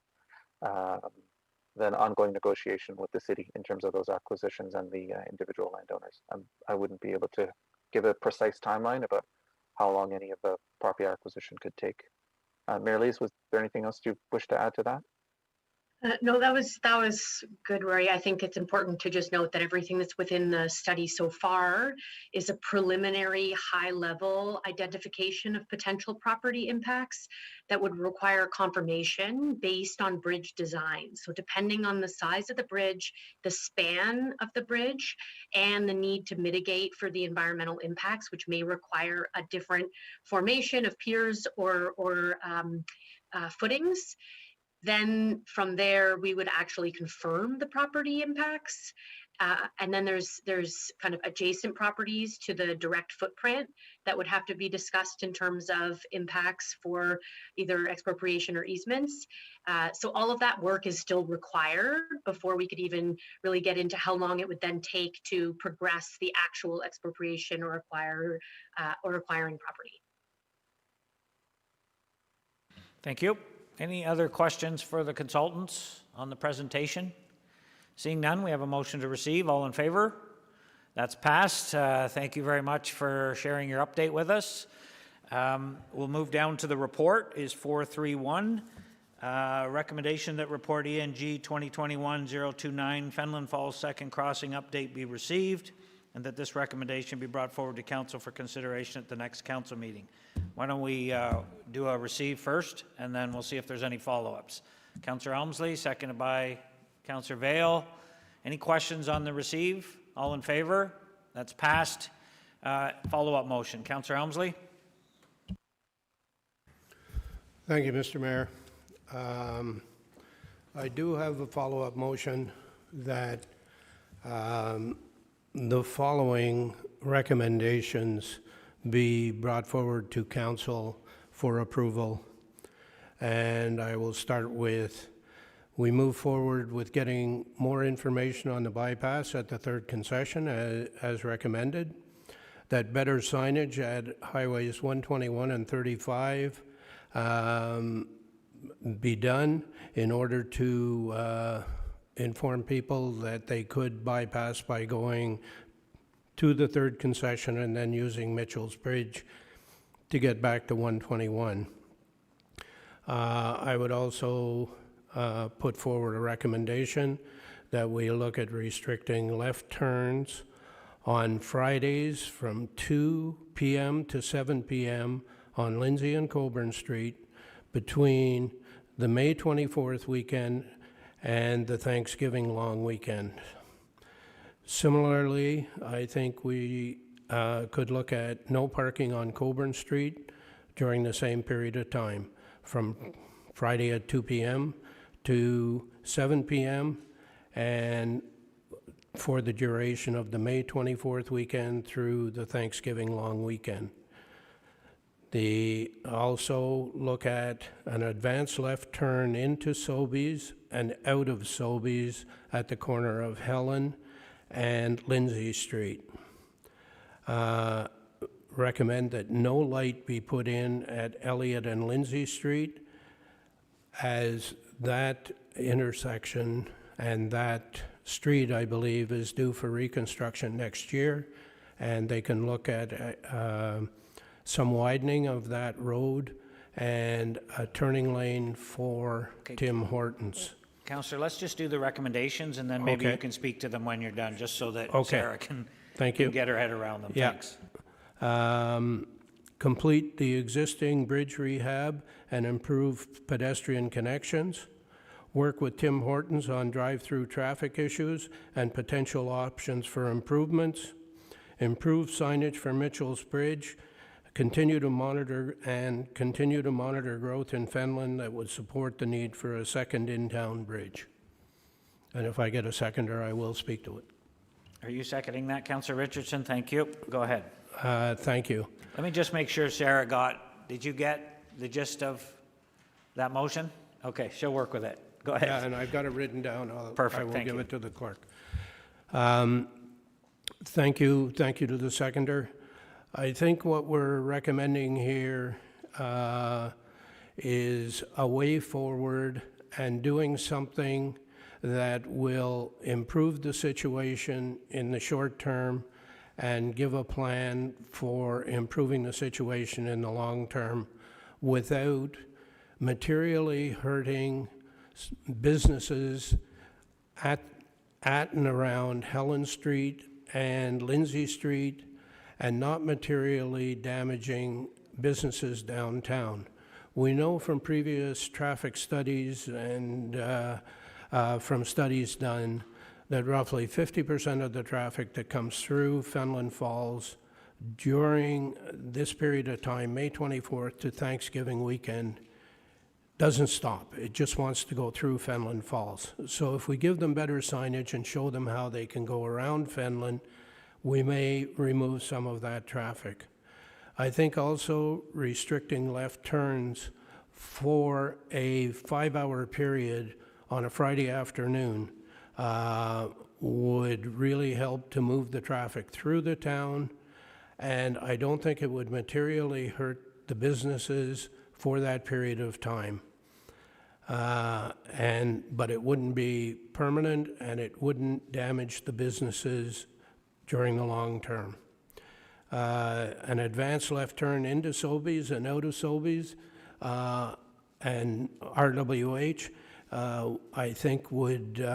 then ongoing negotiation with the city in terms of those acquisitions and the individual landowners. I wouldn't be able to give a precise timeline about how long any of the property acquisition could take. Mayor Lees, was there anything else you wish to add to that? No, that was good, Rory. I think it's important to just note that everything that's within the study so far is a preliminary high-level identification of potential property impacts that would require confirmation based on bridge design. So depending on the size of the bridge, the span of the bridge, and the need to mitigate for the environmental impacts, which may require a different formation of piers or footings, then from there, we would actually confirm the property impacts. And then there's kind of adjacent properties to the direct footprint that would have to be discussed in terms of impacts for either expropriation or easements. So all of that work is still required before we could even really get into how long it would then take to progress the actual expropriation or acquiring property. Thank you. Any other questions for the consultants on the presentation? Seeing none, we have a motion to receive. All in favor? That's passed. Thank you very much for sharing your update with us. We'll move down to the report is 431. Recommendation that report ENG 2021-029 Fenelon Falls second crossing update be received, and that this recommendation be brought forward to council for consideration at the next council meeting. Why don't we do a receive first, and then we'll see if there's any follow-ups. Councillor Elmsley, seconded by Councillor Vale. Any questions on the receive? All in favor? That's passed. Follow-up motion. Councillor Elmsley. Thank you, Mr. Mayor. I do have a follow-up motion that the following recommendations be brought forward to council for approval. And I will start with, we move forward with getting more information on the bypass at the third concession as recommended, that better signage at highways 121 and 35 be done in order to inform people that they could bypass by going to the third concession and then using Mitchell's Bridge to get back to 121. I would also put forward a recommendation that we look at restricting left turns on Fridays from 2 p.m. to 7 p.m. on Lindsay and Coburn Street between the May 24th weekend and the Thanksgiving long weekend. Similarly, I think we could look at no parking on Coburn Street during the same period of time, from Friday at 2 p.m. to 7 p.m. and for the duration of the May 24th weekend through the Thanksgiving long weekend. They also look at an advanced left turn into Sobeys and out of Sobeys at the corner of Helen and Lindsay Street. Recommend that no light be put in at Elliott and Lindsay Street, as that intersection and that street, I believe, is due for reconstruction next year, and they can look at some widening of that road and a turning lane for Tim Hortons. Councillor, let's just do the recommendations, and then maybe Okay. you can speak to them when you're done, just so that Okay. Sarah can Thank you. get her head around them. Yeah. Thanks. Complete the existing bridge rehab and improve pedestrian connections. Work with Tim Hortons on drive-through traffic issues and potential options for improvements. Improve signage for Mitchell's Bridge. Continue to monitor growth in Fenelon that would support the need for a second in-town bridge. And if I get a seconder, I will speak to it. Are you seconding that, Councillor Richardson? Thank you. Go ahead. Thank you. Let me just make sure Sarah did you get the gist of that motion? Okay, she'll work with it. Go ahead. Yeah, and I've got it written down. Perfect, I will thank give you. it to the clerk. Thank you to the seconder. I think what we're recommending here is a way forward and doing something that will improve the situation in the short term and give a plan for improving the situation in the long term without materially hurting businesses at and around Helen Street and Lindsay Street, and not materially damaging businesses downtown. We know from previous traffic studies and from studies done that roughly 50% of the traffic that comes through Fenelon Falls during this period of time, May 24th to Thanksgiving weekend, doesn't stop. It just wants to go through Fenelon Falls. So if we give them better signage and show them how they can go around Fenelon, we may remove some of that traffic. I think also restricting left turns for a 5-hour period on a Friday afternoon would really help to move the traffic through the town, and I don't think it would materially hurt the businesses for that period of time. But it wouldn't be permanent, and it wouldn't damage the businesses during the long term. An advanced left turn into Sobeys and out of Sobeys and RWH, I think would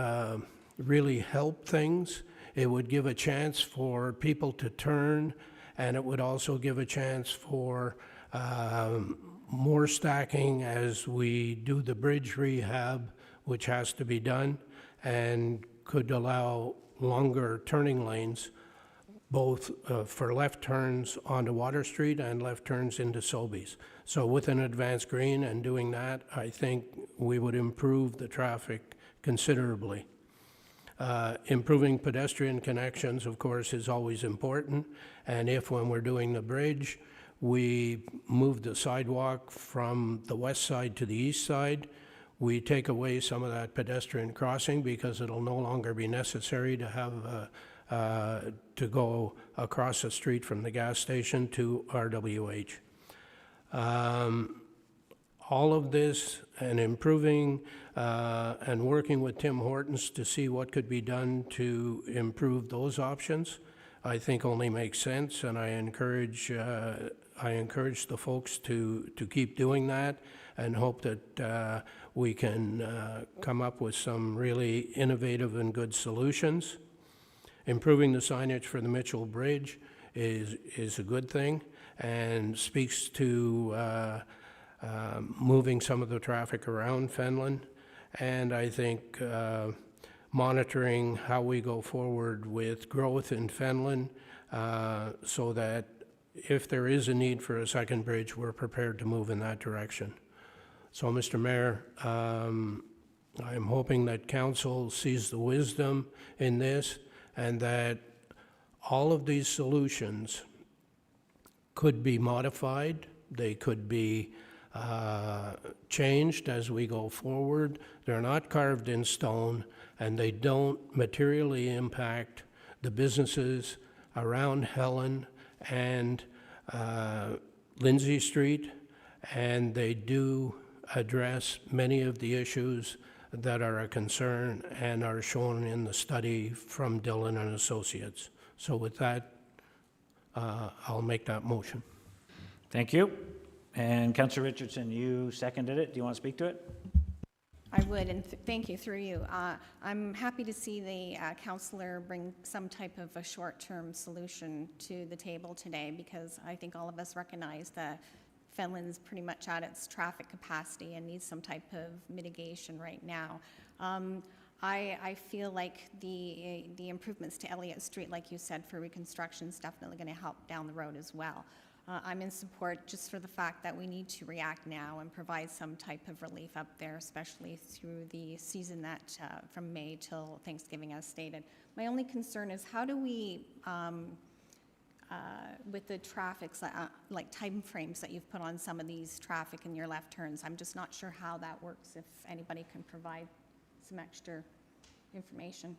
really help things. It would give a chance for people to turn, and it would also give a chance for more stacking as we do the bridge rehab, which has to be done, and could allow longer turning lanes, both for left turns onto Water Street and left turns into Sobeys. So with an advanced green and doing that, I think we would improve the traffic considerably. Improving pedestrian connections, of course, is always important, and if when we're doing the bridge, we move the sidewalk from the west side to the east side, we take away some of that pedestrian crossing because it'll no longer be necessary to have to go across the street from the gas station to RWH. All of this and improving and working with Tim Hortons to see what could be done to improve those options, I think only makes sense, and I encourage the folks to keep doing that and hope that we can come up with some really innovative and good solutions. Improving the signage for the Mitchell Bridge is a good thing and speaks to moving some of the traffic around Fenelon. And I think monitoring how we go forward with growth in Fenelon so that if there is a need for a second bridge, we're prepared to move in that direction. So, Mr. Mayor, I'm hoping that council sees the wisdom in this and that all of these solutions could be modified, they could be changed as we go forward. They're not carved in stone, and they don't materially impact the businesses around Helen and Lindsay Street, and they do address many of the issues that are a concern and are shown in the study from Dillon and Associates. So with that, I'll make that motion. Thank you. And Councillor Richardson, you seconded it. Do you want to speak to it? I would, and thank you, through you. I'm happy to see the councillor bring some type of a short-term solution to the table today, because I think all of us recognize that Fenelon's pretty much at its traffic capacity and needs some type of mitigation right now. I feel like the improvements to Elliott Street, like you said, for reconstruction is definitely going to help down the road as well. I'm in support just for the fact that we need to react now and provide some type of relief up there, especially through the season that from May till Thanksgiving, as stated. My only concern is how do we, with the traffic, like time frames that you've put on some of these traffic in your left turns, I'm just not sure how that works, if anybody can provide some extra information.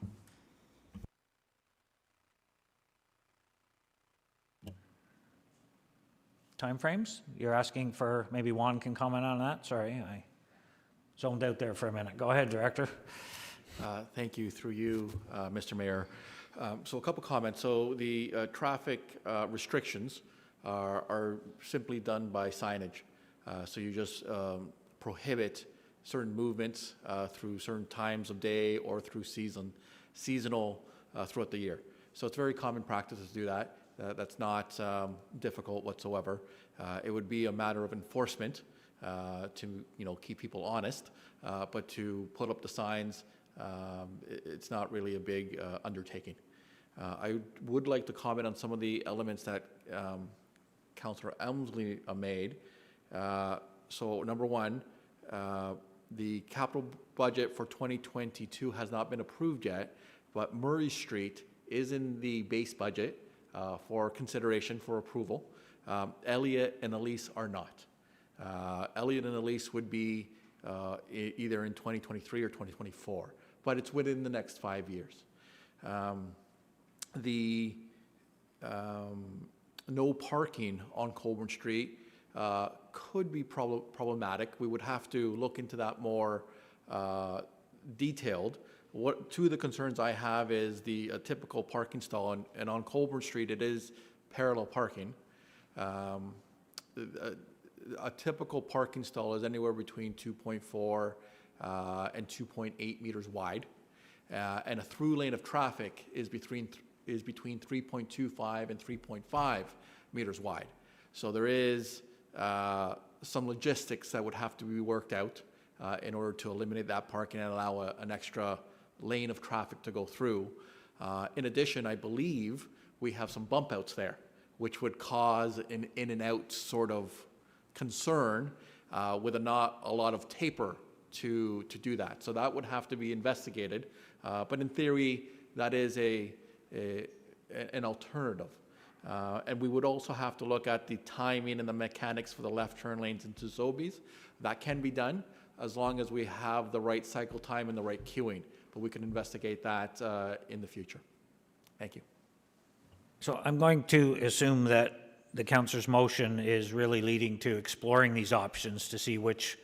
Timeframes? You're asking for, maybe Juan can comment on that? Sorry, I zoned out there for a minute. Go ahead, Director. Thank you, through you, Mr. Mayor. So a couple comments. So the traffic restrictions are simply done by signage. So you just prohibit certain movements through certain times of day or through seasonal throughout the year. So it's very common practice to do that. That's not difficult whatsoever. It would be a matter of enforcement to keep people honest, but to put up the signs, it's not really a big undertaking. I would like to comment on some of the elements that Councillor Elmsley made. So number one, the capital budget for 2022 has not been approved yet, but Murray Street is in the base budget for consideration for approval. Elliott and Elise are not. Elliott and Elise would be either in 2023 or 2024, but it's within the next 5 years. The no parking on Colburn Street could be problematic. We would have to look into that more detailed. Two of the concerns I have is the typical parking stall, and on Colburn Street it is parallel parking. A typical parking stall is anywhere between 2.4 and 2.8 meters wide, and a through lane of traffic is between 3.25 and 3.5 meters wide. So there is some logistics that would have to be worked out in order to eliminate that parking and allow an extra lane of traffic to go through. In addition, I believe we have some bump outs there, which would cause an in and out sort of concern with not a lot of taper to do that. So that would have to be investigated. But in theory, that is an alternative. And we would also have to look at the timing and the mechanics for the left turn lanes into Sobeys. That can be done as long as we have the right cycle time and the right queuing. But we can investigate that in the future. Thank you. So I'm going to assume that the councillor's motion is really leading to exploring these options to see which,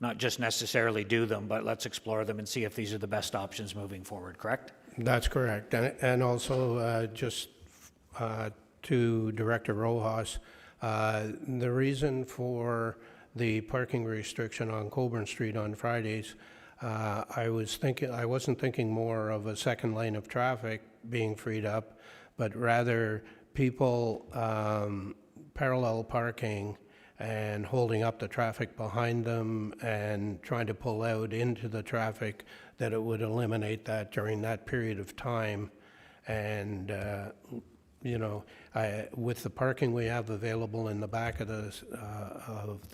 not just necessarily do them, but let's explore them and see if these are the best options moving forward, correct? That's correct. And also, just to Director Rojas, the reason for the parking restriction on Colburn Street on Fridays, I wasn't thinking more of a second lane of traffic being freed up, but rather people parallel parking and holding up the traffic behind them and trying to pull out into the traffic, that it would eliminate that during that period of time. And, with the parking we have available in the back of the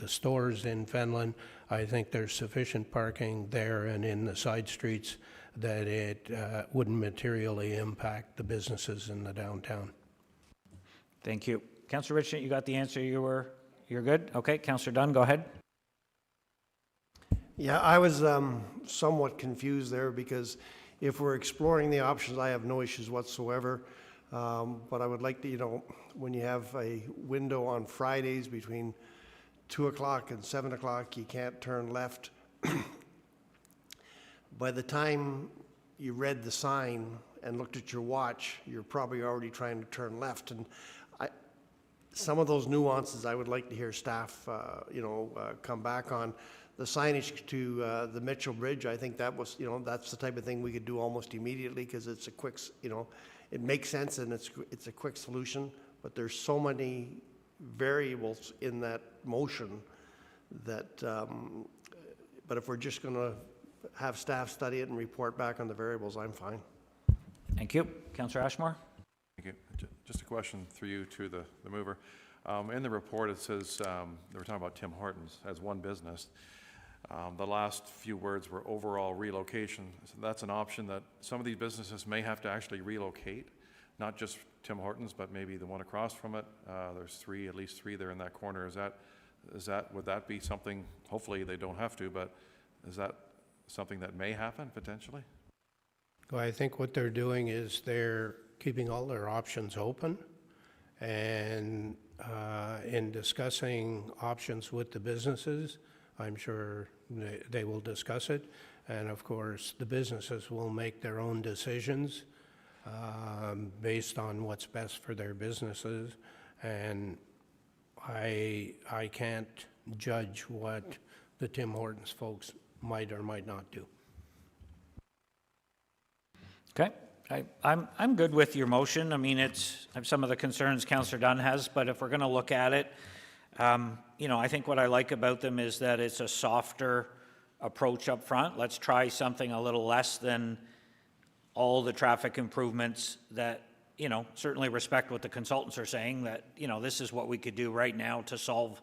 stores in Fenelon, I think there's sufficient parking there and in the side streets that it wouldn't materially impact the businesses in the downtown. Thank you. Councillor Richardson, you got the answer. You're good? Okay. Councillor Dunn, go ahead. Yeah, I was somewhat confused there, because if we're exploring the options, I have no issues whatsoever. But I would like to, when you have a window on Fridays between 2 o'clock and 7 o'clock, you can't turn left. By the time you read the sign and looked at your watch, you're probably already trying to turn left. And some of those nuances I would like to hear staff, come back on. The signage to the Mitchell Bridge, I think that was, that's the type of thing we could do almost immediately, because it's a quick, it makes sense and it's a quick solution. But there's so many variables in that motion that, but if we're just going to have staff study it and report back on the variables, I'm fine. Thank you. Councillor Ashmore? Thank you. Just a question through you to the mover. In the report, it says, they were talking about Tim Hortons as one business. The last few words were overall relocation. So that's an option that some of these businesses may have to actually relocate, not just Tim Hortons, but maybe the one across from it. There's at least three there in that corner. Would that be something, hopefully they don't have to, but is that something that may happen potentially? Well, I think what they're doing is they're keeping all their options open, and in discussing options with the businesses, I'm sure they will discuss it, And of course, the businesses will make their own decisions based on what's best for their businesses. And I can't judge what the Tim Hortons folks might or might not do. Okay, I'm good with your motion. I mean, it's some of the concerns Councillor Dunn has, but if we're going to look at it, you know, I think what I like about them is that it's a softer approach up front. Let's try something a little less than all the traffic improvements that, you know, certainly respect what the consultants are saying, that, you know, this is what we could do right now to solve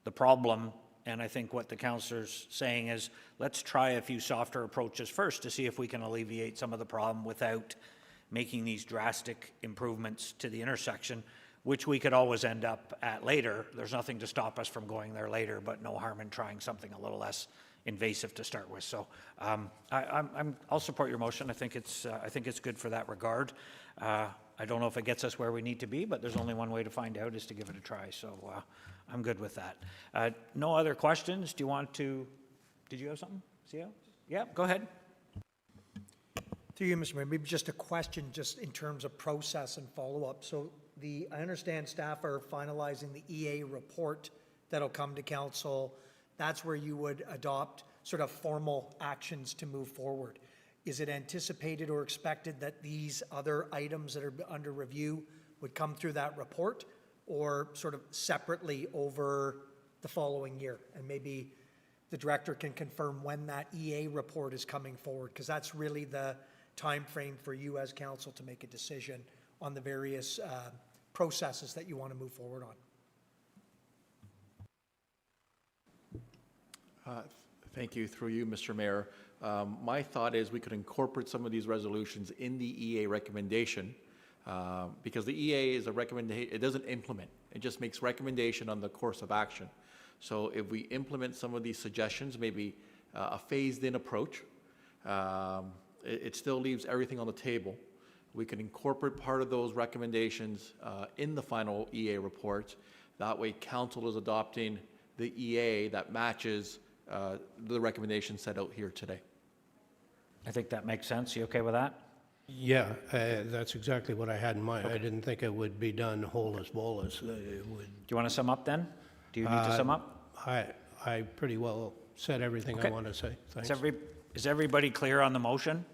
the problem. And I think what the councillor's saying is, let's try a few softer approaches first to see if we can alleviate some of the problem without making these drastic improvements to the intersection, which we could always end up at later. There's nothing to stop us from going there later, but no harm in trying something a little less invasive to start with. So I'll support your motion. I think it's good for that regard. I don't know if it gets us where we need to be, but there's only one way to find out, is to give it a try. So I'm good with that. No other questions? Do you want to, did you have something, CEO? Yeah, go ahead. Through you, Mr. Mayor, maybe just a question just in terms of process and follow-up. So I understand staff are finalizing the EA report that'll come to council. That's where you would adopt sort of formal actions to move forward. Is it anticipated or expected that these other items that are under review would come through that report, or sort of separately over the following year? And maybe the director can confirm when that EA report is coming forward, because that's really the time frame for you as council to make a decision on the various processes that you want to move forward on. Thank you. Through you, Mr. Mayor. My thought is we could incorporate some of these resolutions in the EA recommendation, because the EA is a recommendation. It doesn't implement. It just makes recommendation on the course of action. So if we implement some of these suggestions, maybe a phased-in approach, it still leaves everything on the table. We can incorporate part of those recommendations in the final EA report. That way, council is adopting the EA that matches the recommendation set out here today. I think that makes sense. You okay with that? Yeah, that's exactly what I had in mind. Okay. I didn't think it would be done holus bolus. It would. Do you want to sum up then? Do you need to sum up? I pretty well said everything I want to say. Thanks. Is everybody clear on the motion?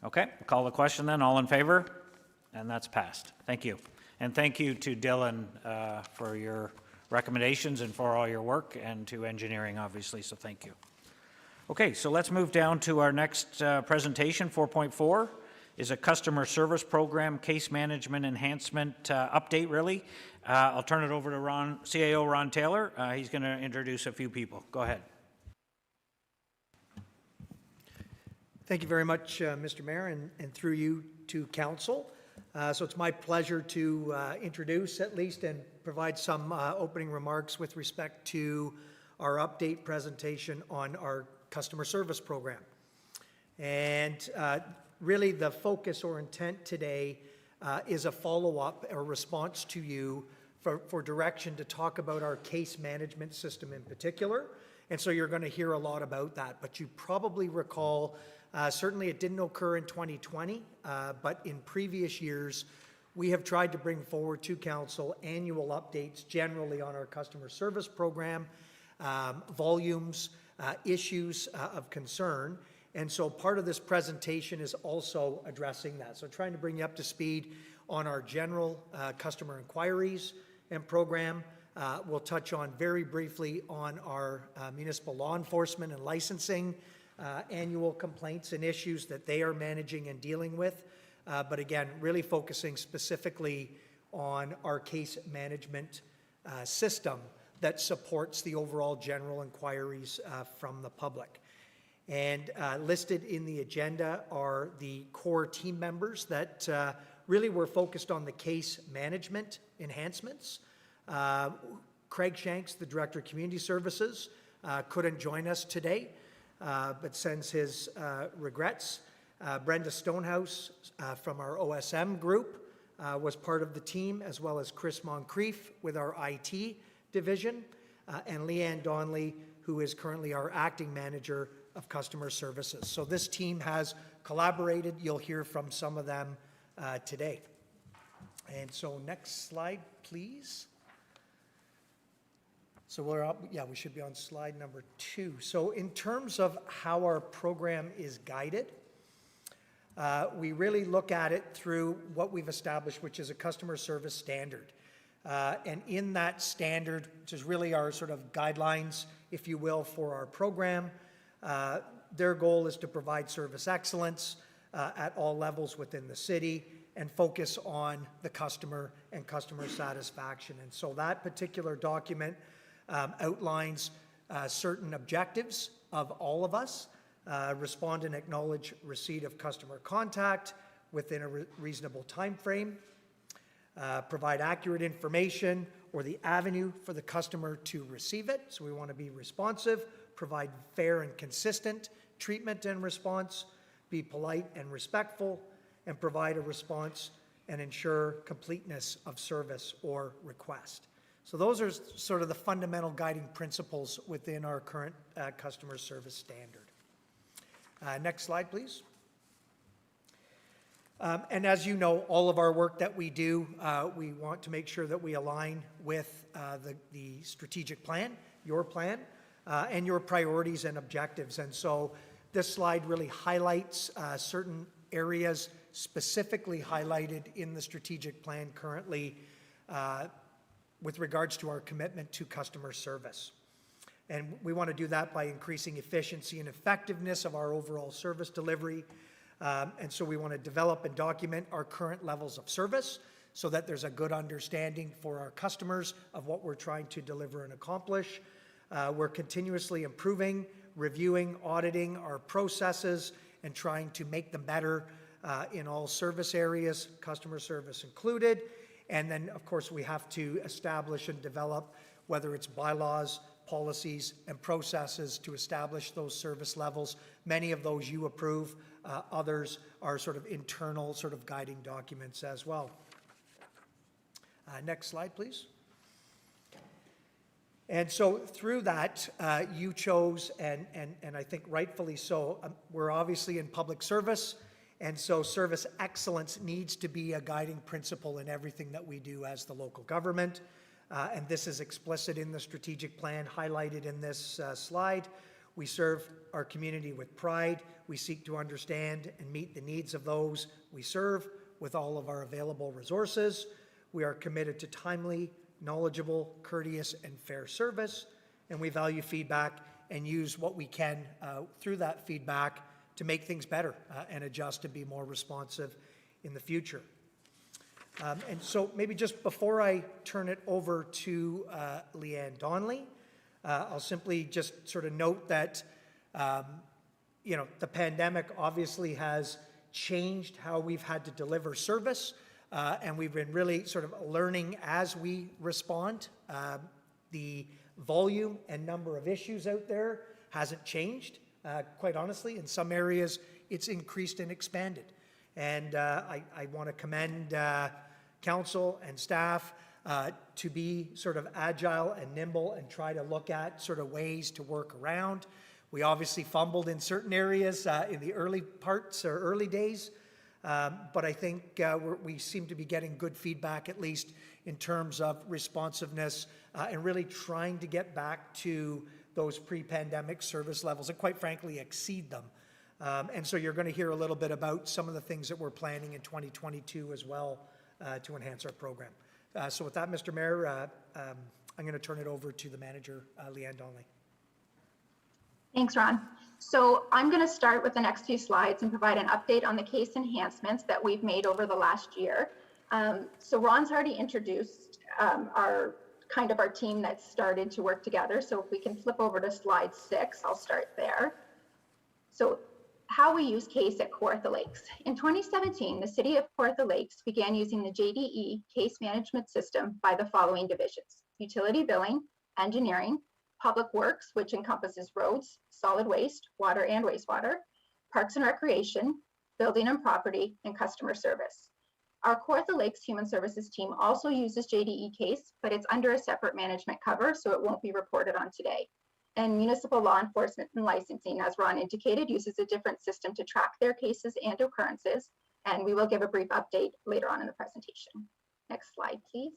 Okay, call the question then. All in favor? And that's passed. Thank you. And thank you to Dylan for your recommendations and for all your work, and to engineering, obviously, so thank you. Okay, so let's move down to our next presentation. 4.4 is a customer service program case management enhancement update, really. I'll turn it over to CAO Ron Taylor. He's going to introduce a few people. Go ahead. Thank you very much, Mr. Mayor, and through you to council. So it's my pleasure to introduce, at least, and provide some opening remarks with respect to our update presentation on our customer service program. And really the focus or intent today is a follow-up or response to you for direction to talk about our case management system in particular. And so you're going to hear a lot about that, but you probably recall, certainly it didn't occur in 2020, but in previous years, we have tried to bring forward to council annual updates generally on our customer service program, volumes, issues of concern. And so part of this presentation is also addressing that. So trying to bring you up to speed on our general customer inquiries and program. We'll touch on very briefly on our municipal law enforcement and licensing annual complaints and issues that they are managing and dealing with. But again, really focusing specifically on our case management system that supports the overall general inquiries from the public. And listed in the agenda are the core team members that really were focused on the case management enhancements. Craig Shanks, the Director of Community Services, couldn't join us today, but sends his regrets. Brenda Stonehouse from our OSM group was part of the team, as well as Chris Moncrief with our IT division, and Leanne Donnelly, who is currently our acting manager of Customer Services. So this team has collaborated. You'll hear from some of them today. And so next slide, please. So we're up, yeah, we should be on slide number 2. So in terms of how our program is guided, we really look at it through what we've established, which is a customer service standard. And in that standard, which is really our sort of guidelines, if you will, for our program, their goal is to provide service excellence at all levels within the city and focus on the customer and customer satisfaction. And so that particular document outlines certain objectives of all of us. Respond and acknowledge receipt of customer contact within a reasonable time frame. Provide accurate information or the avenue for the customer to receive it. So we want to be responsive, provide fair and consistent treatment and response, be polite and respectful, and provide a response and ensure completeness of service or request. So those are sort of the fundamental guiding principles within our current customer service standard. Next slide, please. And as you know, all of our work that we do, we want to make sure that we align with the strategic plan, your plan, and your priorities and objectives. And so this slide really highlights certain areas specifically highlighted in the strategic plan currently with regards to our commitment to customer service. And we want to do that by increasing efficiency and effectiveness of our overall service delivery. And so we want to develop and document our current levels of service so that there's a good understanding for our customers of what we're trying to deliver and accomplish. We're continuously improving, reviewing, auditing our processes, and trying to make them better in all service areas, customer service included. And then, of course, we have to establish and develop, whether it's bylaws, policies, and processes to establish those service levels. Many of those you approve, others are sort of internal sort of guiding documents as well. Next slide, please. And so through that, you chose, and I think rightfully so, we're obviously in public service, and so service excellence needs to be a guiding principle in everything that we do as the local government. And this is explicit in the strategic plan highlighted in this slide. We serve our community with pride. We seek to understand and meet the needs of those we serve with all of our available resources. We are committed to timely, knowledgeable, courteous, and fair service. And we value feedback and use what we can through that feedback to make things better and adjust to be more responsive in the future. And so maybe just before I turn it over to Leanne Donnelly, I'll simply just sort of note that, the pandemic obviously has changed how we've had to deliver service, and we've been really sort of learning as we respond. The volume and number of issues out there hasn't changed, quite honestly. In some areas, it's increased and expanded. And I want to commend council and staff to be sort of agile and nimble and try to look at sort of ways to work around. We obviously fumbled in certain areas in the early parts or early days, but I think we seem to be getting good feedback, at least in terms of responsiveness and really trying to get back to those pre-pandemic service levels and quite frankly exceed them. And so you're going to hear a little bit about some of the things that we're planning in 2022 as well to enhance our program. So with that, Mr. Mayor, I'm going to turn it over to the manager, Leanne Donnelly. Thanks, Ron. So I'm going to start with the next few slides and provide an update on the case enhancements that we've made over the last year. So Ron's already introduced our team that started to work together. So if we can flip over to slide 6, I'll start there. So how we use CASE at Kawartha Lakes. In 2017, the City of Kawartha Lakes began using the JDE case management system by the following divisions: utility billing, engineering, public works, which encompasses roads, solid waste, water and wastewater, parks and recreation, building and property, and customer service. Our Kawartha Lakes Human Services team also uses JDE case, but it's under a separate management cover, so it won't be reported on today. And municipal law enforcement and licensing, as Ron indicated, uses a different system to track their cases and occurrences. And we will give a brief update later on in the presentation. Next slide, please.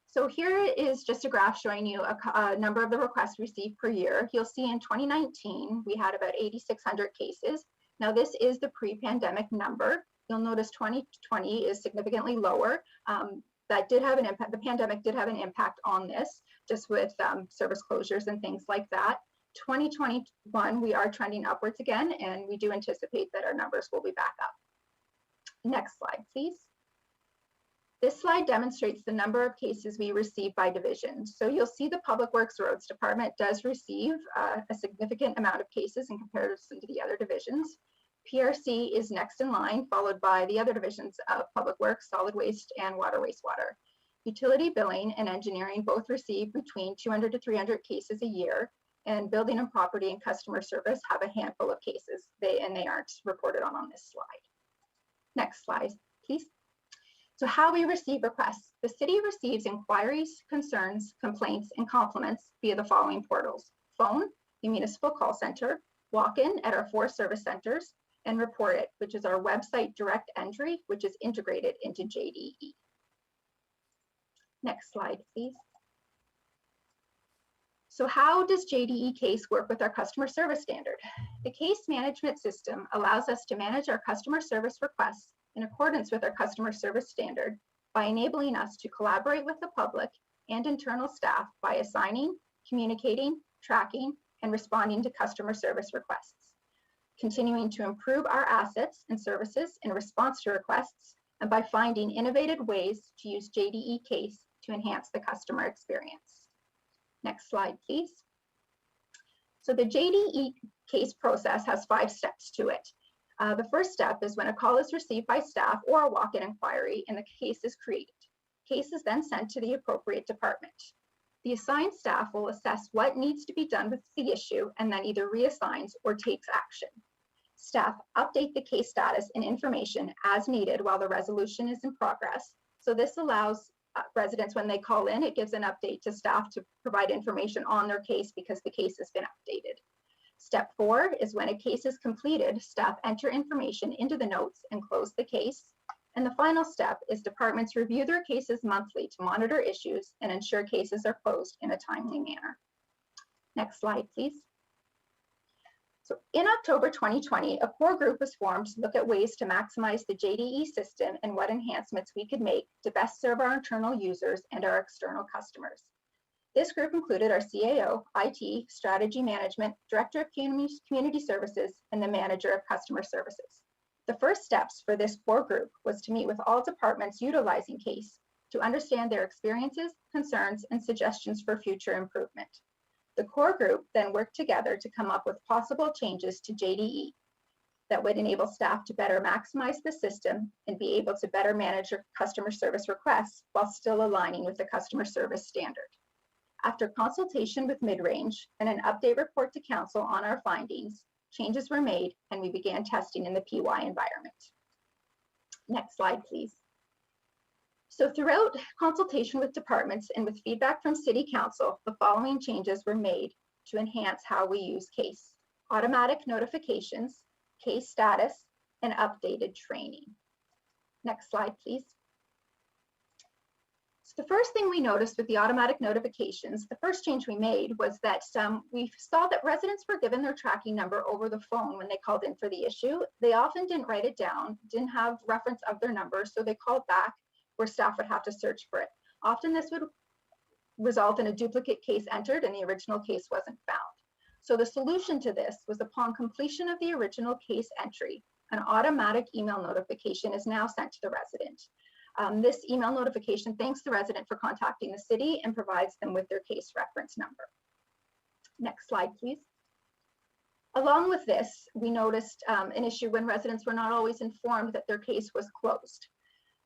So here is just a graph showing you a number of the requests received per year. You'll see in 2019, we had about 8,600 cases. Now this is the pre-pandemic number. You'll notice 2020 is significantly lower. That did have an impact. The pandemic did have an impact on this, just with service closures and things like that. 2021, we are trending upwards again, and we do anticipate that our numbers will be back up. Next slide, please. This slide demonstrates the number of cases we receive by division. So you'll see the Public Works Roads Department does receive a significant amount of cases in comparison to the other divisions. PRC is next in line, followed by the other divisions of Public Works, Solid Waste, and Water Wastewater. Utility Billing and Engineering both receive between 200 to 300 cases a year, and Building and Property and Customer Service have a handful of cases, and they aren't reported on this slide. Next slide, please. So how we receive requests. The city receives inquiries, concerns, complaints, and compliments via the following portals: phone, the municipal call center, walk-in at our 4 service centers, and Report It, which is our website direct entry, which is integrated into JDE. Next slide, please. So how does JDE Case work with our customer service standard? The case management system allows us to manage our customer service requests in accordance with our customer service standard by enabling us to collaborate with the public and internal staff by assigning, communicating, tracking, and responding to customer service requests, continuing to improve our assets and services in response to requests, and by finding innovative ways to use JDE Case to enhance the customer experience. Next slide, please. So the JDE Case process has 5 steps to it. The first step is when a call is received by staff or a walk-in inquiry and the case is created. Case is then sent to the appropriate department. The assigned staff will assess what needs to be done with the issue and then either reassigns or takes action. Staff update the case status and information as needed while the resolution is in progress. So this allows residents, when they call in, it gives an update to staff to provide information on their case because the case has been updated. Step 4 is when a case is completed, staff enter information into the notes and close the case. And the final step is departments review their cases monthly to monitor issues and ensure cases are closed in a timely manner. Next slide, please. So in October 2020, a core group was formed to look at ways to maximize the JDE system and what enhancements we could make to best serve our internal users and our external customers. This group included our CAO, IT, Strategy Management, Director of Community Services, and the Manager of Customer Services. The first steps for this core group was to meet with all departments utilizing CASE to understand their experiences, concerns, and suggestions for future improvement. The core group then worked together to come up with possible changes to JDE that would enable staff to better maximize the system and be able to better manage their customer service requests while still aligning with the customer service standard. After consultation with mid-range and an update report to council on our findings, changes were made and we began testing in the PY environment. Next slide, please. So throughout consultation with departments and with feedback from City Council, the following changes were made to enhance how we use CASE: automatic notifications, case status, and updated training. Next slide, please. So the first thing we noticed with the automatic notifications, the first change we made was that we saw that residents were given their tracking number over the phone when they called in for the issue. They often didn't write it down, didn't have reference of their number, so they called back where staff would have to search for it. Often this would result in a duplicate case entered and the original case wasn't found. So the solution to this was, upon completion of the original case entry, an automatic email notification is now sent to the resident. This email notification thanks the resident for contacting the city and provides them with their case reference number. Next slide, please. Along with this, we noticed an issue when residents were not always informed that their case was closed.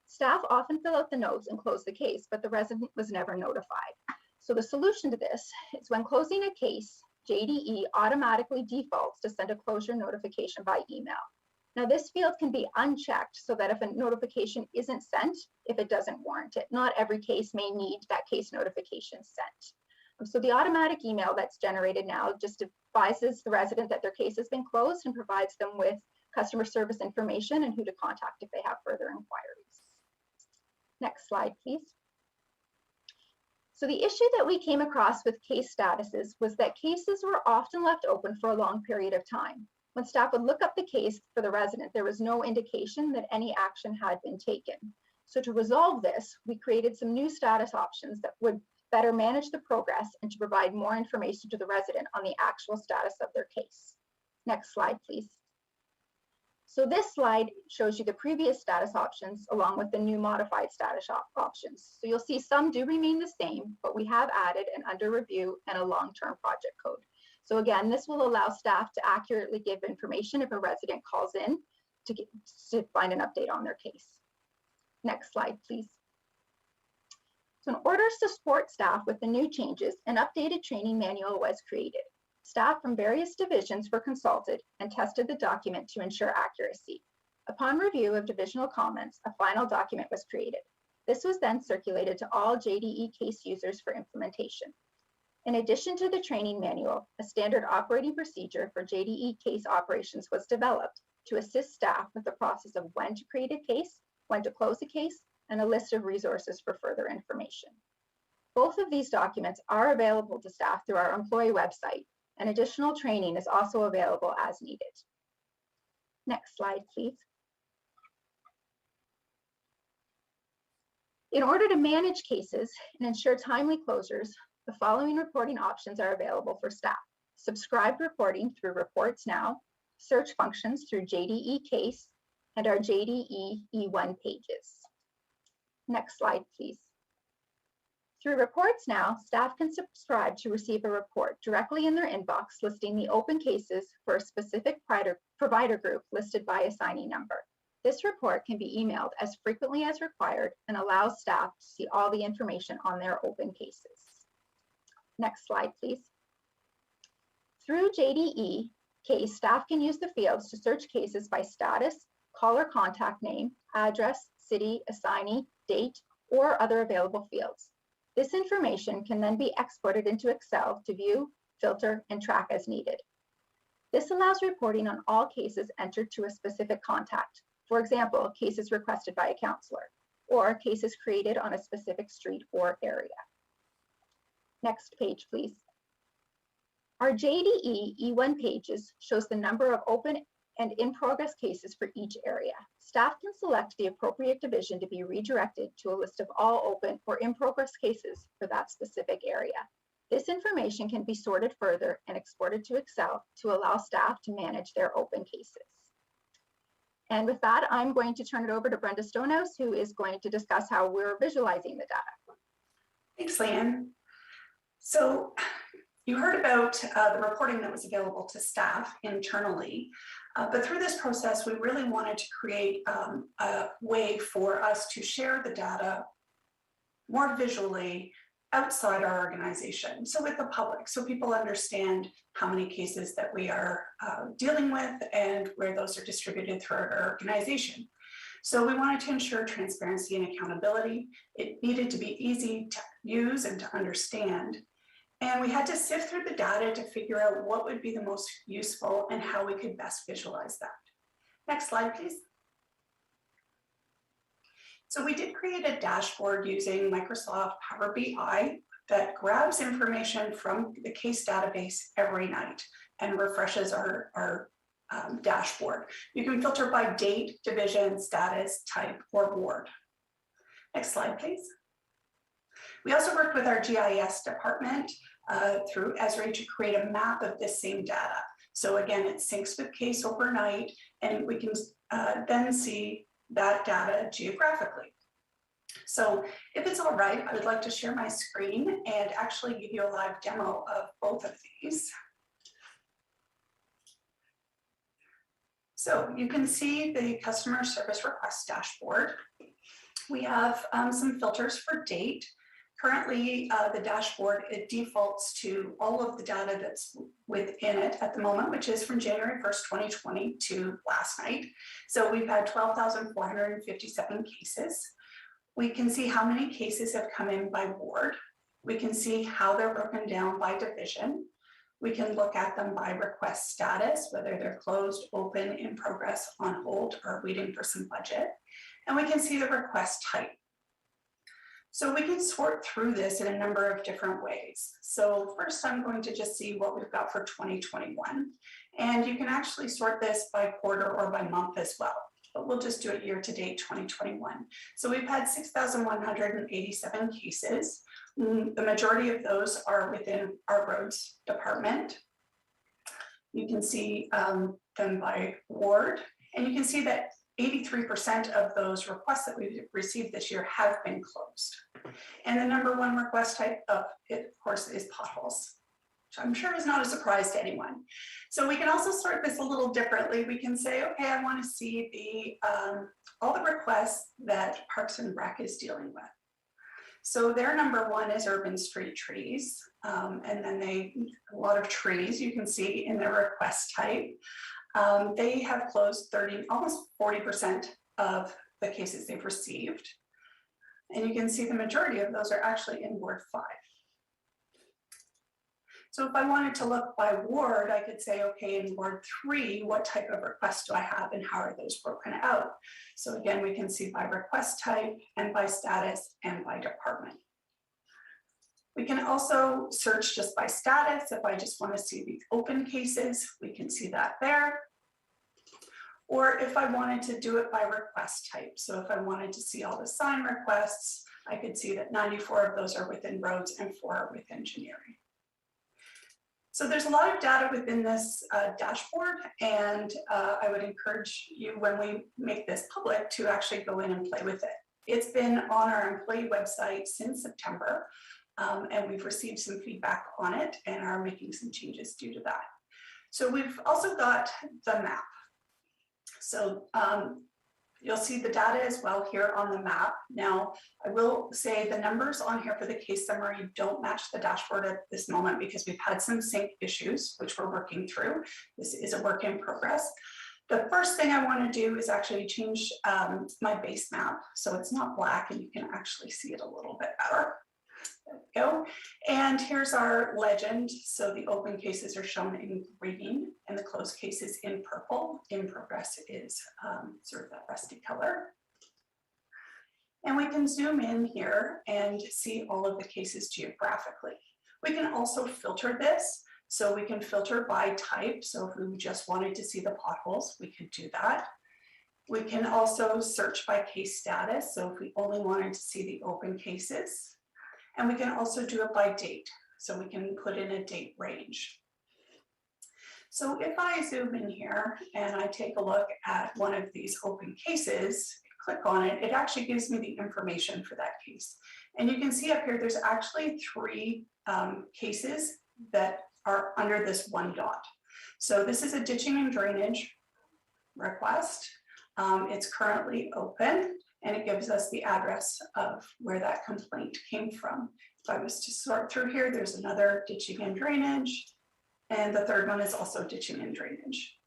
Staff often fill out the notes and close the case, but the resident was never notified. So the solution to this is, when closing a case, JDE automatically defaults to send a closure notification by email. Now this field can be unchecked so that if a notification isn't sent, if it doesn't warrant it. Not every case may need that case notification sent. So the automatic email that's generated now just advises the resident that their case has been closed and provides them with customer service information and who to contact if they have further inquiries. Next slide, please. So the issue that we came across with case statuses was that cases were often left open for a long period of time. When staff would look up the case for the resident, there was no indication that any action had been taken. So to resolve this, we created some new status options that would better manage the progress and to provide more information to the resident on the actual status of their case. Next slide, please. So this slide shows you the previous status options along with the new modified status options. So you'll see some do remain the same, but we have added an under review and a long-term project code. So again, this will allow staff to accurately give information if a resident calls in to find an update on their case. Next slide, please. So in order to support staff with the new changes, an updated training manual was created. Staff from various divisions were consulted and tested the document to ensure accuracy. Upon review of divisional comments, a final document was created. This was then circulated to all JDE case users for implementation. In addition to the training manual, a standard operating procedure for JDE case operations was developed to assist staff with the process of when to create a case, when to close a case, and a list of resources for further information. Both of these documents are available to staff through our employee website, and additional training is also available as needed. Next slide, please. In order to manage cases and ensure timely closures, the following reporting options are available for staff. Subscribed reporting through Reports Now, search functions through JDE Case, and our JDE E1 pages. Next slide, please. Through Reports Now, staff can subscribe to receive a report directly in their inbox listing the open cases for a specific provider group listed by assignee number. This report can be emailed as frequently as required and allows staff to see all the information on their open cases. Next slide, please. Through JDE Case, staff can use the fields to search cases by status, caller contact name, address, city, assignee, date, or other available fields. This information can then be exported into Excel to view, filter, and track as needed. This allows reporting on all cases entered to a specific contact. For example, cases requested by a counselor, or cases created on a specific street or area. Next page, please. Our JDE E1 pages shows the number of open and in-progress cases for each area. Staff can select the appropriate division to be redirected to a list of all open or in-progress cases for that specific area. This information can be sorted further and exported to Excel to allow staff to manage their open cases. And with that, I'm going to turn it over to Brenda Stonehouse, who is going to discuss how we're visualizing the data. Thanks, Leanne. So you heard about the reporting that was available to staff internally, but through this process, we really wanted to create a way for us to share the data more visually outside our organization, so with the public, so people understand how many cases that we are dealing with and where those are distributed throughout our organization. So we wanted to ensure transparency and accountability. It needed to be easy to use and to understand. And we had to sift through the data to figure out what would be the most useful and how we could best visualize that. Next slide, please. So we did create a dashboard using Microsoft Power BI that grabs information from the case database every night and refreshes our dashboard. You can filter by date, division, status, type, or ward. Next slide, please. We also worked with our GIS department through Esri to create a map of this same data. So again, it syncs with case overnight, and we can then see that data geographically. So if it's all right, I would like to share my screen and actually give you a live demo of both of these. So you can see the customer service request dashboard. We have some filters for date. Currently, the dashboard, it defaults to all of the data that's within it at the moment, which is from January 1st, 2020 to last night. So we've had 12,457 cases. We can see how many cases have come in by ward. We can see how they're broken down by division. We can look at them by request status, whether they're closed, open, in progress, on hold, or waiting for some budget. And we can see the request type. So we can sort through this in a number of different ways. So first, I'm going to just see what we've got for 2021. And you can actually sort this by quarter or by month as well, but we'll just do it year to date 2021. So we've had 6,187 cases. The majority of those are within our roads department. You can see them by ward, and you can see that 83% of those requests that we've received this year have been closed. And the number one request type of it, of course, is potholes, which I'm sure is not a surprise to anyone. So we can also sort this a little differently. We can say, okay, I want to see the all the requests that Parks and Rec is dealing with. So their number one is urban street trees. And then a lot of trees you can see in their request type. They have closed almost 40% of the cases they've received. And you can see the majority of those are actually in Ward 5. So if I wanted to look by ward, I could say, okay, in Ward 3, what type of requests do I have and how are those broken out? So again, we can see by request type and by status and by department. We can also search just by status. If I just want to see the open cases, we can see that there. Or if I wanted to do it by request type. So if I wanted to see all the sign requests, I could see that 94 of those are within roads and 4 are with engineering. So there's a lot of data within this dashboard, and I would encourage you when we make this public to actually go in and play with it. It's been on our employee website since September, and we've received some feedback on it and are making some changes due to that. So we've also got the map. So you'll see the data as well here on the map. Now, I will say the numbers on here for the case summary don't match the dashboard at this moment because we've had some sync issues, which we're working through. This is a work in progress. The first thing I want to do is actually change my base map so it's not black and you can actually see it a little bit better. There we go. And here's our legend. So the open cases are shown in green and the closed cases in purple. In progress is sort of that rusty color. And we can zoom in here and see all of the cases geographically. We can also filter this. So we can filter by type. So if we just wanted to see the potholes, we could do that. We can also search by case status. So if we only wanted to see the open cases. And we can also do it by date. So we can put in a date range. So if I zoom in here and I take a look at one of these open cases, click on it, it actually gives me the information for that case. And you can see up here, there's actually 3 cases that are under this one dot. So this is a ditching and drainage request. It's currently open. And it gives us the address of where that complaint came from. If I was to sort through here, there's another ditching and drainage, and the third one is also ditching and drainage.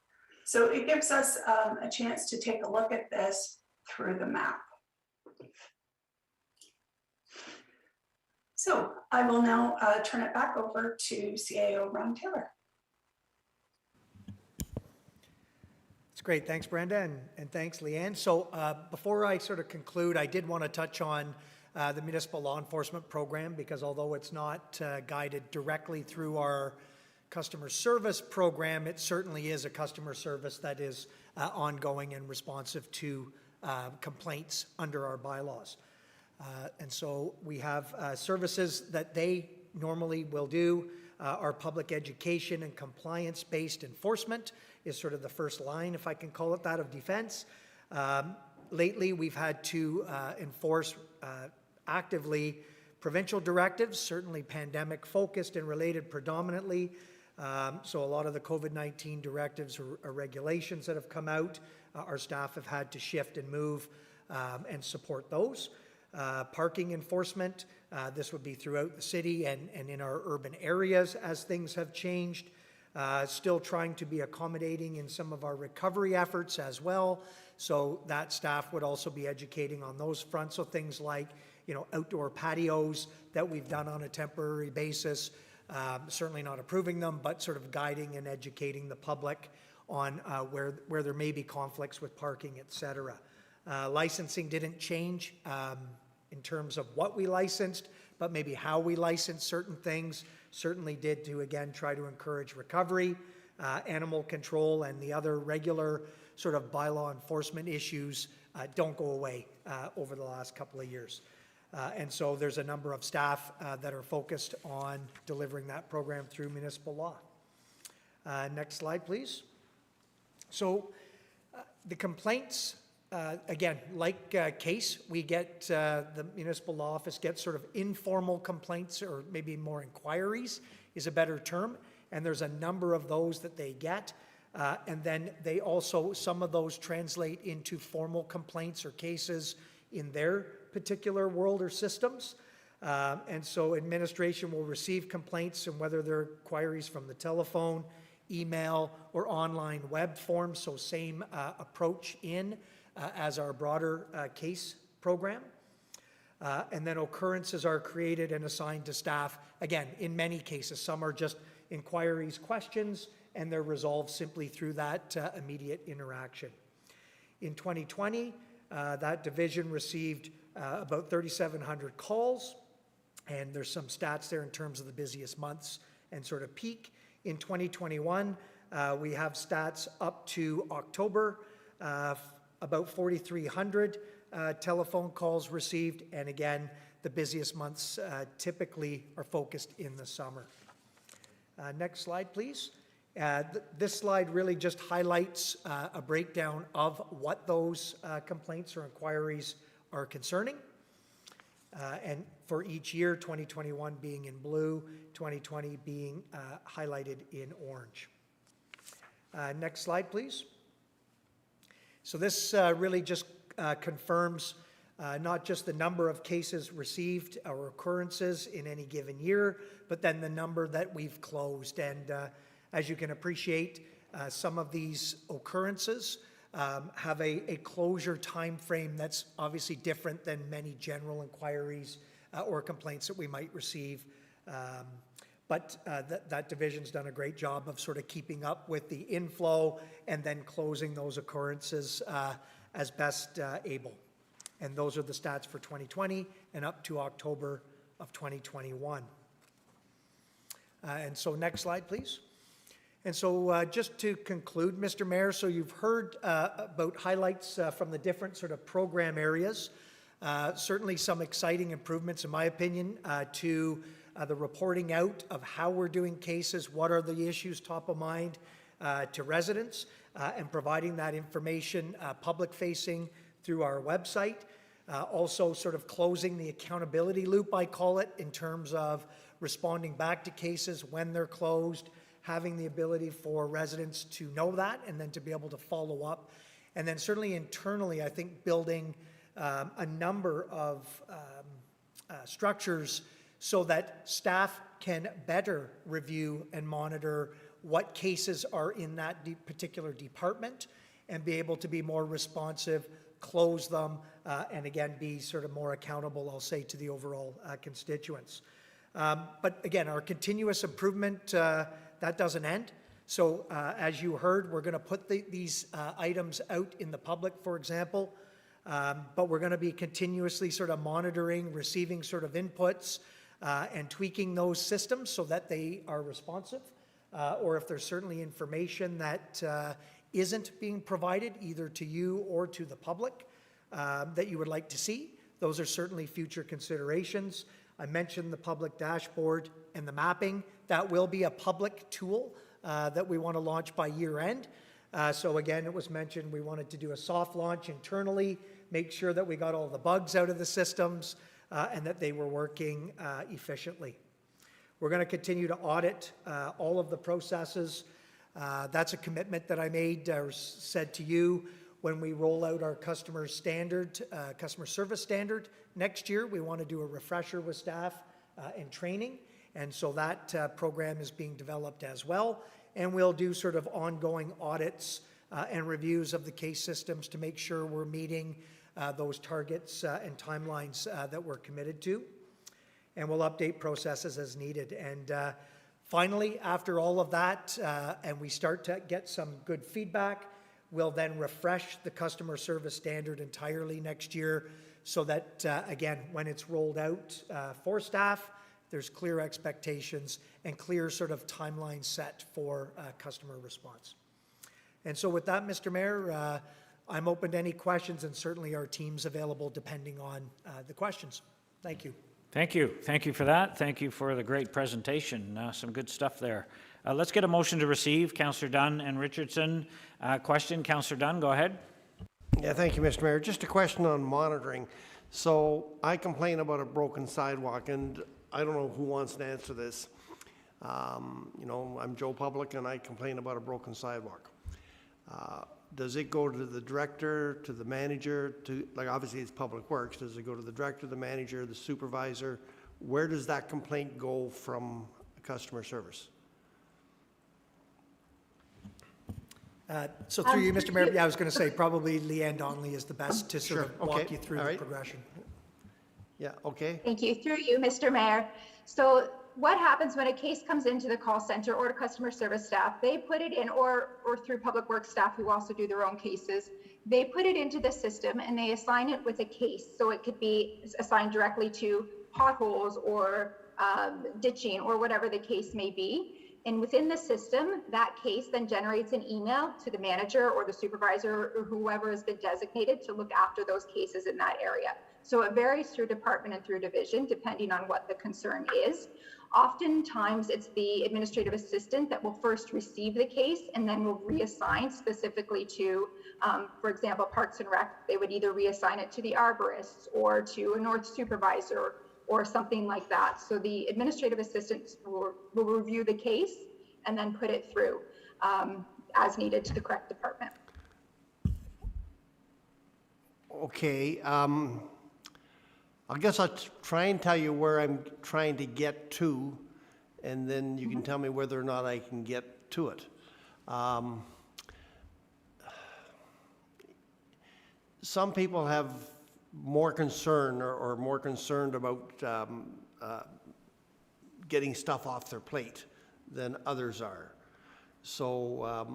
So it gives us a chance to take a look at this through the map. So I will now turn it back over to CAO Ron Taylor. Great, thanks Brenda, and thanks Leanne. So before I sort of conclude, I did want to touch on the municipal law enforcement program because although it's not guided directly through our customer service program, it certainly is a customer service that is ongoing and responsive to complaints under our bylaws. And so we have services that they normally will do. Our public education and compliance-based enforcement is sort of the first line, if I can call it that, of defense. Lately, we've had to enforce actively provincial directives, certainly pandemic-focused and related predominantly. So a lot of the COVID-19 directives or regulations that have come out, our staff have had to shift and move and support those. Parking enforcement, this would be throughout the city and in our urban areas as things have changed. Still trying to be accommodating in some of our recovery efforts as well. So that staff would also be educating on those fronts. So things like outdoor patios that we've done on a temporary basis. Certainly not approving them, but sort of guiding and educating the public on where there may be conflicts with parking, et cetera. Licensing didn't change in terms of what we licensed, but maybe how we licensed certain things. Certainly did to, again, try to encourage recovery, animal control, and the other regular sort of bylaw enforcement issues don't go away over the last couple of years. And so there's a number of staff that are focused on delivering that program through municipal law. Next slide, please. So the complaints, again, like case, we get, the municipal law office gets sort of informal complaints, or maybe more inquiries is a better term, and there's a number of those that they get. And then they also, some of those translate into formal complaints or cases in their particular world or systems. And so administration will receive complaints, and whether they're inquiries from the telephone, email, or online web form, so same approach as our broader case program. And then occurrences are created and assigned to staff. Again, in many cases, some are just inquiries, questions, and they're resolved simply through that immediate interaction. In 2020, that division received about 3,700 calls, and there's some stats there in terms of the busiest months and sort of peak. In 2021, we have stats up to October, about 4,300 telephone calls received, and again, the busiest months typically are focused in the summer. Next slide, please. This slide really just highlights a breakdown of what those complaints or inquiries are concerning. And for each year, 2021 being in blue, 2020 being highlighted in orange. Next slide, please. So this really just confirms not just the number of cases received or occurrences in any given year, but then the number that we've closed. And as you can appreciate, some of these occurrences have a closure time frame that's obviously different than many general inquiries or complaints that we might receive. But that division's done a great job of sort of keeping up with the inflow and then closing those occurrences as best able. And those are the stats for 2020 and up to October of 2021. And so next slide, please. And so just to conclude, Mr. Mayor, so you've heard about highlights from the different sort of program areas. Certainly some exciting improvements, in my opinion, to the reporting out of how we're doing cases, what are the issues top of mind to residents, and providing that information public-facing through our website. Also sort of closing the accountability loop, I call it, in terms of responding back to cases when they're closed, having the ability for residents to know that and then to be able to follow up. And then certainly internally, I think building a number of structures so that staff can better review and monitor what cases are in that particular department and be able to be more responsive, close them, and again, be sort of more accountable, I'll say, to the overall constituents. But again, our continuous improvement, that doesn't end. So as you heard, we're going to put these items out in the public, for example, but we're going to be continuously sort of monitoring, receiving sort of inputs, and tweaking those systems so that they are responsive, or if there's certainly information that isn't being provided either to you or to the public that you would like to see, those are certainly future considerations. I mentioned the public dashboard and the mapping. That will be a public tool that we want to launch by year end. So again, it was mentioned we wanted to do a soft launch internally, make sure that we got all the bugs out of the systems and that they were working efficiently. We're going to continue to audit all of the processes. That's a commitment that I made or said to you when we roll out our customer service standard next year. We want to do a refresher with staff and training. And so that program is being developed as well. And we'll do sort of ongoing audits and reviews of the case systems to make sure we're meeting those targets and timelines that we're committed to. And we'll update processes as needed. And finally, after all of that, and we start to get some good feedback, we'll then refresh the customer service standard entirely next year so that, again, when it's rolled out for staff, there's clear expectations and clear sort of timeline set for customer response. And so with that, Mr. Mayor, I'm open to any questions, and certainly our team's available depending on the questions. Thank you. Thank you. Thank you for that. Thank you for the great presentation. Some good stuff there. Let's get a motion to receive. Councillor Dunn and Richardson. Question, Councillor Dunn, go ahead. Yeah, thank you, Mr. Mayor. Just a question on monitoring. So I complain about a broken sidewalk, and I don't know who wants to answer this. You know, I'm Joe Public, and I complain about a broken sidewalk. Does it go to the director, to the manager, to, like, obviously it's Public Works, does it go to the director, the manager, the supervisor? Where does that complaint go from customer service? So through you, Mr. Mayor, yeah, I was going to say probably Leanne Donnelly is the best to sort of walk you through the progression. Yeah, okay. Thank you. Through you, Mr. Mayor. So what happens when a case comes into the call center or to customer service staff? They put it in, or through Public Works staff who also do their own cases, they put it into the system and they assign it with a case. So it could be assigned directly to potholes or ditching or whatever the case may be. And within the system, that case then generates an email to the manager or the supervisor or whoever has been designated to look after those cases in that area. So it varies through department and through division, depending on what the concern is. Oftentimes, it's the administrative assistant that will first receive the case and then will reassign specifically to, for example, Parks and Rec. They would either reassign it to the arborists or to a north supervisor or something like that. So the administrative assistant will review the case and then put it through as needed to the correct department. Okay. I guess I'll try and tell you where I'm trying to get to, and then you can tell me whether or not I can get to it. Some people have more concern or more concerned about getting stuff off their plate than others are. So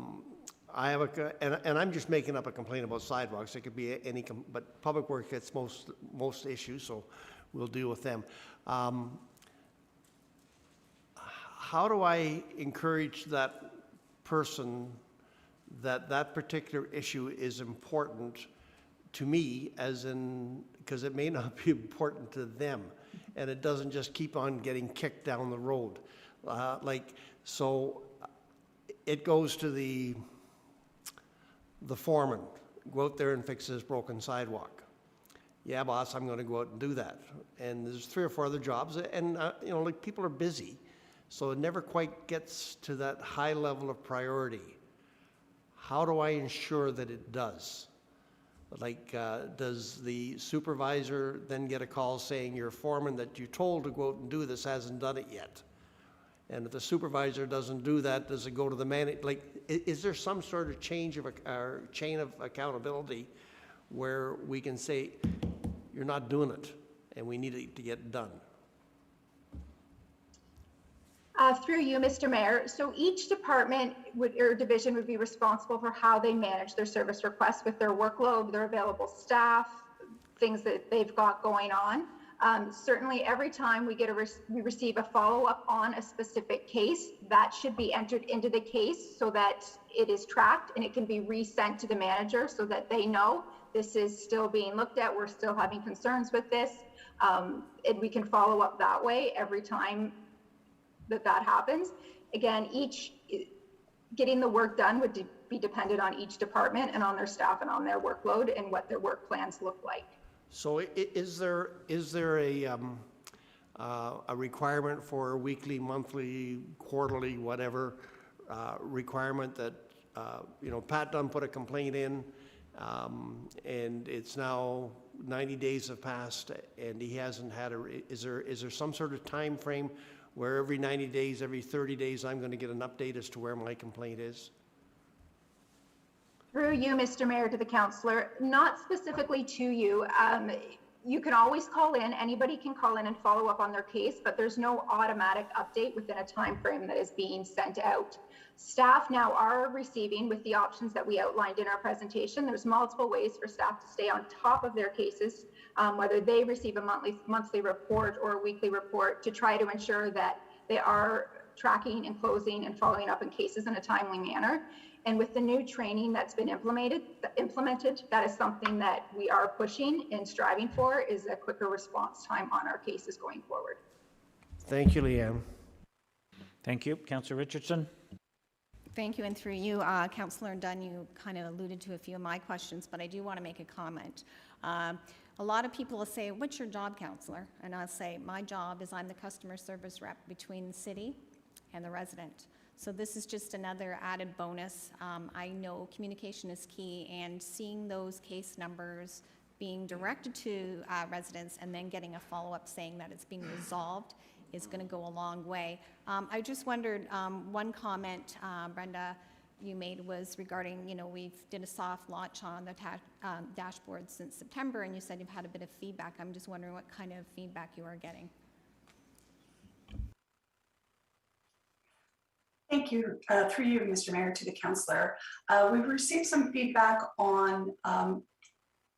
I have and I'm just making up a complaint about sidewalks. It could be any, but Public Works gets most issues, so we'll deal with them. How do I encourage that person that that particular issue is important to me, as in, because it may not be important to them, and it doesn't just keep on getting kicked down the road. So it goes to the foreman, go out there and fix this broken sidewalk. Yeah, boss, I'm going to go out and do that. And there's 3 or 4 other jobs, and you know, like, people are busy, so it never quite gets to that high level of priority. How do I ensure that it does? Like, does the supervisor then get a call saying your foreman that you told to go out and do this hasn't done it yet? And if the supervisor doesn't do that, does it go to the manager? Like, is there some sort of chain of accountability where we can say, you're not doing it, and we need it to get done? Through you, Mr. Mayor. So each department or division would be responsible for how they manage their service requests with their workload, their available staff, things that they've got going on. Certainly, every time we receive a follow-up on a specific case, that should be entered into the case so that it is tracked and it can be resent to the manager so that they know this is still being looked at. We're still having concerns with this, and we can follow up that way every time that happens. Again, getting the work done would be dependent on each department and on their staff and on their workload and what their work plans look like. So is there a requirement for weekly, monthly, quarterly, whatever requirement that you know, Pat Dunn put a complaint in, and it's now 90 days have passed and he hasn't had is there some sort of time frame where every 90 days, every 30 days, I'm going to get an update as to where my complaint is? Through you, Mr. Mayor, to the councillor, not specifically to you. You can always call in, anybody can call in and follow up on their case, but there's no automatic update within a time frame that is being sent out. Staff now are receiving, with the options that we outlined in our presentation, there's multiple ways for staff to stay on top of their cases, whether they receive a monthly report or a weekly report, to try to ensure that they are tracking and closing and following up in cases in a timely manner. And with the new training that's been implemented, that is something that we are pushing and striving for, is a quicker response time on our cases going forward. Thank you, Leanne. Thank you. Councillor Richardson? Thank you, and through you, Councillor Dunn, you kind of alluded to a few of my questions, but I do want to make a comment. A lot of people will say, what's your job, Councillor? And I'll say, my job is I'm the customer service rep between the city and the resident. So this is just another added bonus. I know communication is key, and seeing those case numbers being directed to residents and then getting a follow-up saying that it's being resolved is going to go a long way. I just wondered, one comment, Brenda, you made was regarding, we've did a soft launch on the dashboard since September, and you said you've had a bit of feedback. I'm just wondering what kind of feedback you are getting. Thank you. Through you, Mr. Mayor, to the councillor. We've received some feedback on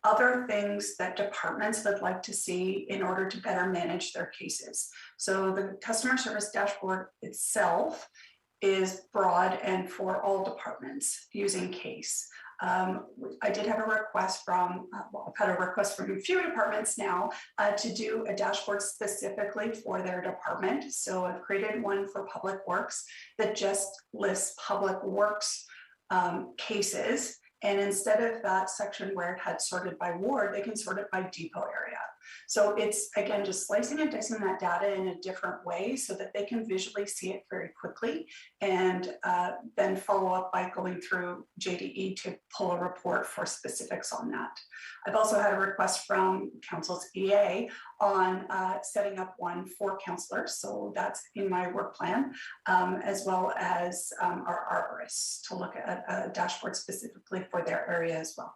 other things that departments would like to see in order to better manage their cases. So the customer service dashboard itself is broad and for all departments using case. I did have a request from, I've had a request from a few departments now to do a dashboard specifically for their department. So I've created one for Public Works that just lists Public Works cases. And instead of that section where it had sorted by ward, they can sort it by depot area. So it's, again, just slicing and dicing that data in a different way so that they can visually see it very quickly, and then follow up by going through JDE to pull a report for specifics on that. I've also had a request from Council's EA on setting up one for councillors. So that's in my work plan, as well as our arborists to look at a dashboard specifically for their area as well.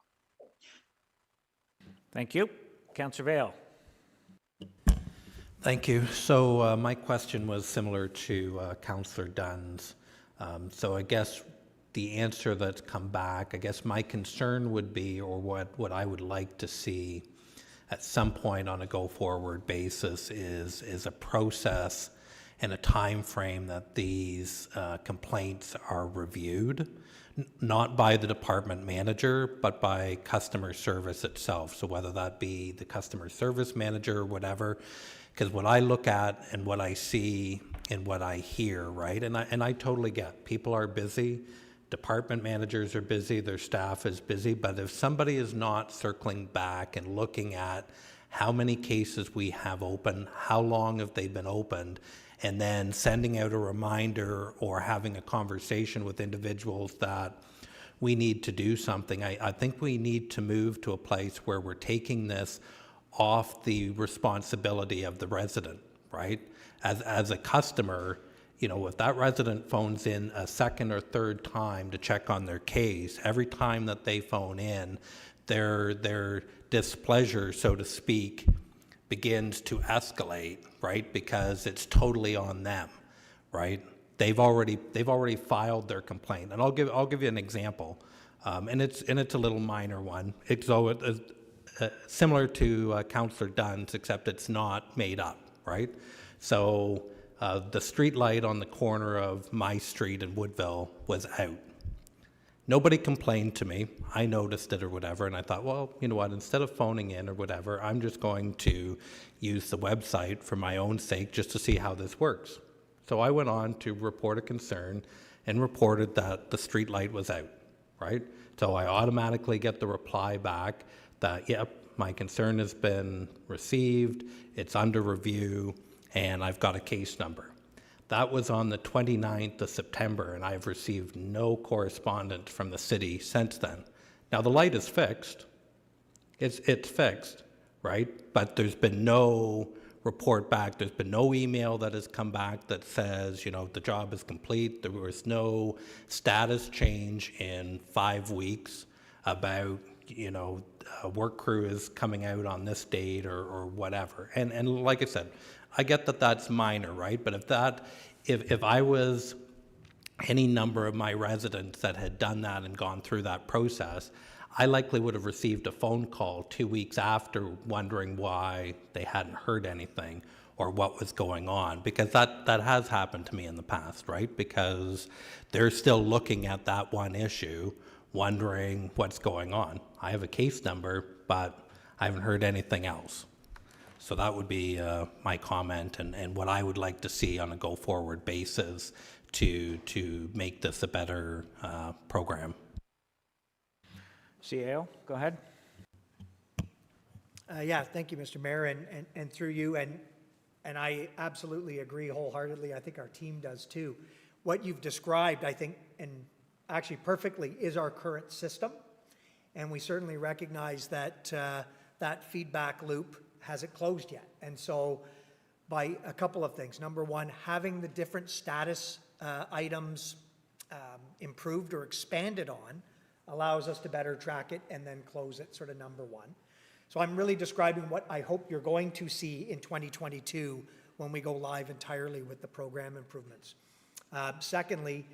Thank you. Councillor Vail. Thank you. So my question was similar to Councillor Dunn's. So I guess the answer that's come back, I guess my concern would be, or what I would like to see at some point on a go-forward basis is a process and a time frame that these complaints are reviewed, not by the department manager, but by customer service itself. So whether that be the customer service manager or whatever, because what I look at and what I see and what I hear, right, and I totally get, people are busy, department managers are busy, their staff is busy, but if somebody is not circling back and looking at how many cases we have open, how long have they been opened, and then sending out a reminder or having a conversation with individuals that we need to do something, I think we need to move to a place where we're taking this off the responsibility of the resident, right? As a customer, if that resident phones in a second or third time to check on their case, every time that they phone in, their displeasure, so to speak, begins to escalate, right? Because it's totally on them, right? They've already filed their complaint, and I'll give you an example, and it's a little minor one. It's similar to Councillor Dunn's, except it's not made up, right? So the street light on the corner of my street in Woodville was out. Nobody complained to me. I noticed it or whatever, and I thought, well, you know what, instead of phoning in or whatever, I'm just going to use the website for my own sake just to see how this works. So I went on to report a concern and reported that the street light was out, right? So I automatically get the reply back that, yep, my concern has been received, it's under review, and I've got a case number. That was on the 29th of September, and I've received no correspondence from the city since then. Now, the light is fixed. It's fixed, right? But there's been no report back. There's been no email that has come back that says, you know, the job is complete. There was no status change in 5 weeks about, you know, a work crew is coming out on this date or whatever. And like I said, I get that that's minor, right? But if I was any number of my residents that had done that and gone through that process, I likely would have received a phone call 2 weeks after wondering why they hadn't heard anything or what was going on, because that has happened to me in the past, right? Because they're still looking at that one issue, wondering what's going on. I have a case number, but I haven't heard anything else. So that would be my comment and what I would like to see on a go-forward basis to make this a better program. CAO, go ahead. Yeah, thank you, Mr. Mayor, and through you, and I absolutely agree wholeheartedly. I think our team does too. What you've described, I think, and actually perfectly, is our current system, and we certainly recognize that that feedback loop hasn't closed yet. And so by a couple of things. Number one, having the different status items improved or expanded on allows us to better track it and then close it, sort of number one. So I'm really describing what I hope you're going to see in 2022 when we go live entirely with the program improvements. Secondly,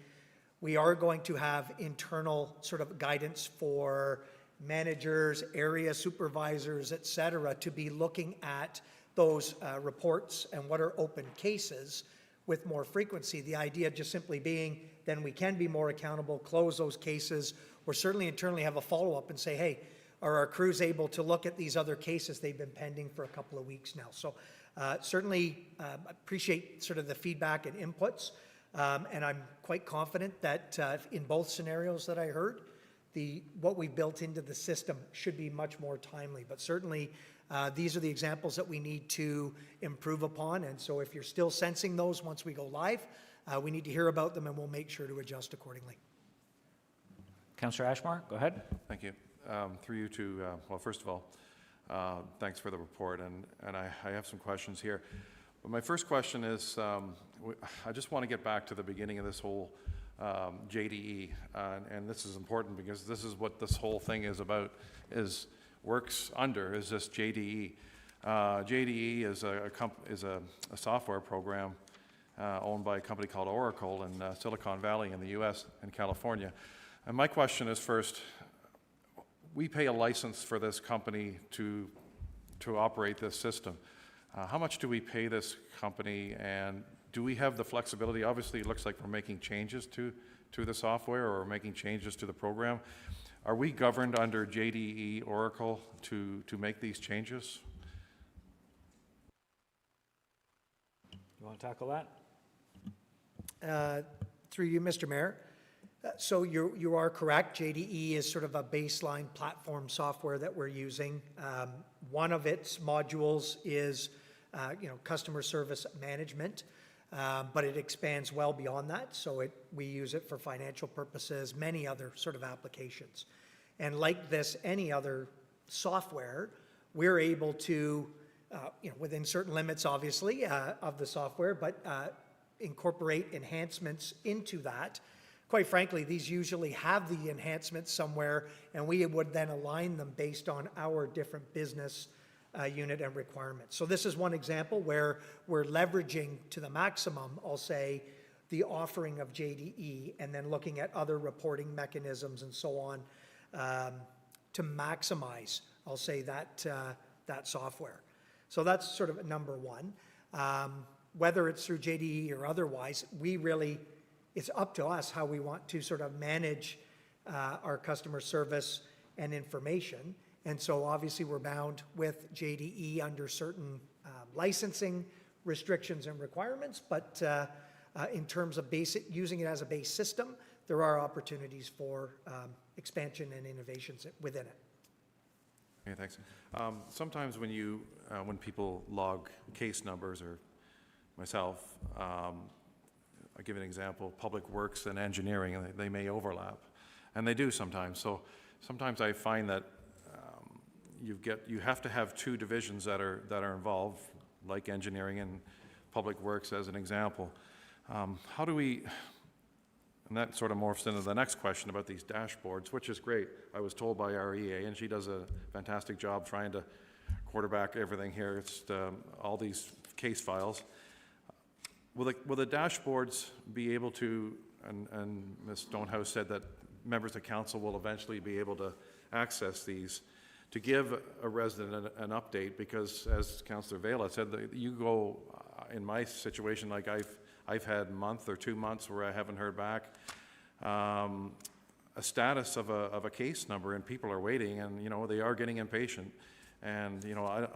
we are going to have internal sort of guidance for managers, area supervisors, et cetera, to be looking at those reports and what are open cases with more frequency. The idea just simply being then we can be more accountable, close those cases, or certainly internally have a follow-up and say, hey, are our crews able to look at these other cases? They've been pending for a couple of weeks now. So certainly appreciate sort of the feedback and inputs. And I'm quite confident that in both scenarios that I heard, what we built into the system should be much more timely. But certainly these are the examples that we need to improve upon. And so if you're still sensing those once we go live, we need to hear about them and we'll make sure to adjust accordingly. Councillor Ashmore, go ahead. Thank you. Through you to, well, first of all, thanks for the report, and I have some questions here. But my first question is, I just want to get back to the beginning of this whole JDE, and this is important because this is what this whole thing is about, is this JDE. JDE is a software program owned by a company called Oracle in Silicon Valley in the US and California. And my question is, first, we pay a license for this company to operate this system. How much do we pay this company, and do we have the flexibility? Obviously, it looks like we're making changes to the software or making changes to the program. Are we governed under JDE Oracle to make these changes? You want to tackle that? Through you, Mr. Mayor. So you are correct. JDE is sort of a baseline platform software that we're using. One of its modules is customer service management, but it expands well beyond that. So we use it for financial purposes, many other sort of applications. And like this, any other software, we're able to, within certain limits, obviously, of the software, but incorporate enhancements into that. Quite frankly, these usually have the enhancements somewhere, and we would then align them based on our different business unit and requirements. So this is one example where we're leveraging to the maximum, I'll say, the offering of JDE, and then looking at other reporting mechanisms and so on to maximize, I'll say, that software. So that's sort of number one. Whether it's through JDE or otherwise, it's up to us how we want to sort of manage our customer service and information. And so obviously we're bound with JDE under certain licensing restrictions and requirements, but in terms of using it as a base system, there are opportunities for expansion and innovations within it. Okay, thanks. Sometimes when people log case numbers, or myself, I'll give an example, public works and engineering, they may overlap, and they do sometimes. So sometimes I find that you have to have two divisions that are involved, like engineering and public works as an example. How do we, and that sort of morphs into the next question about these dashboards, which is great. I was told by our EA, and she does a fantastic job trying to quarterback everything here. It's all these case files. Will the dashboards be able to, and Ms. Stonehouse said that members of council will eventually be able to access these, to give a resident an update, because as Councillor Vela said, you go, in my situation, like I've had a month or 2 months where I haven't heard back, a status of a case number, and people are waiting, and you know they are getting impatient, and you know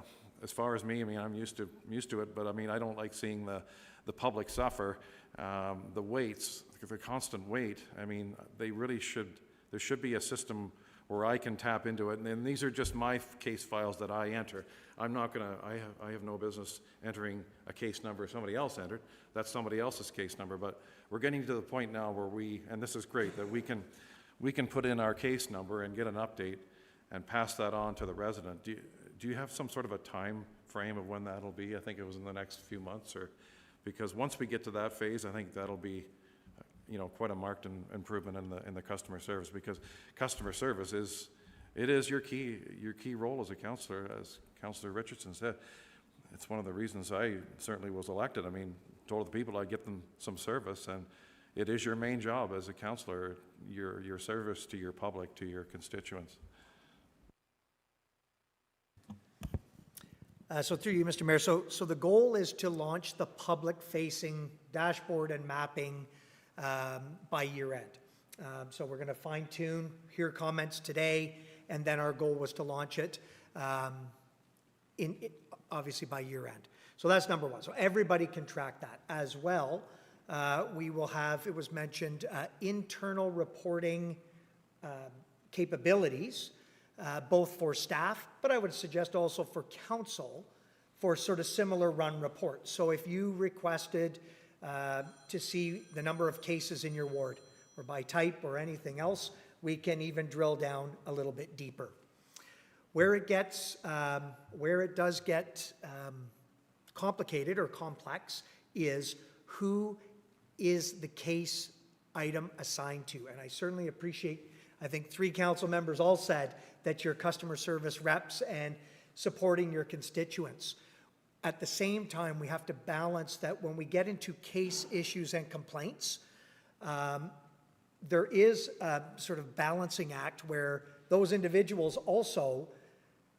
as far as me, I mean I'm used to it, but I mean I don't like seeing the public suffer, the waits, the constant wait. I mean they really should. There should be a system where I can tap into it, and these are just my case files that I enter. I'm not gonna, I have no business entering a case number somebody else entered. That's somebody else's case number, but we're getting to the point now where we, and this is great, that we can put in our case number and get an update and pass that on to the resident. Do you have some sort of a time frame of when that'll be? I think it was in the next few months, or, because once we get to that phase, I think that'll be, you know, quite a marked improvement in the customer service, because customer service is your key role as a councillor, as Councillor Richardson said. It's one of the reasons I certainly was elected. I mean, told the people I'd get them some service, and it is your main job as a councillor, your service to your public, to your constituents. So through you, Mr. Mayor, so the goal is to launch the public-facing dashboard and mapping by year end. So we're going to fine tune, hear comments today, and then our goal was to launch it obviously by year end. So that's number one. So everybody can track that. As well, we will have, it was mentioned, internal reporting capabilities, both for staff, but I would suggest also for council, for sort of similar run reports. So if you requested to see the number of cases in your ward, or by type or anything else, we can even drill down a little bit deeper. Where it does get complicated or complex is who is the case item assigned to. And I certainly appreciate, I think 3 council members all said that you're customer service reps and supporting your constituents. At the same time, we have to balance that when we get into case issues and complaints, there is a sort of balancing act where those individuals also,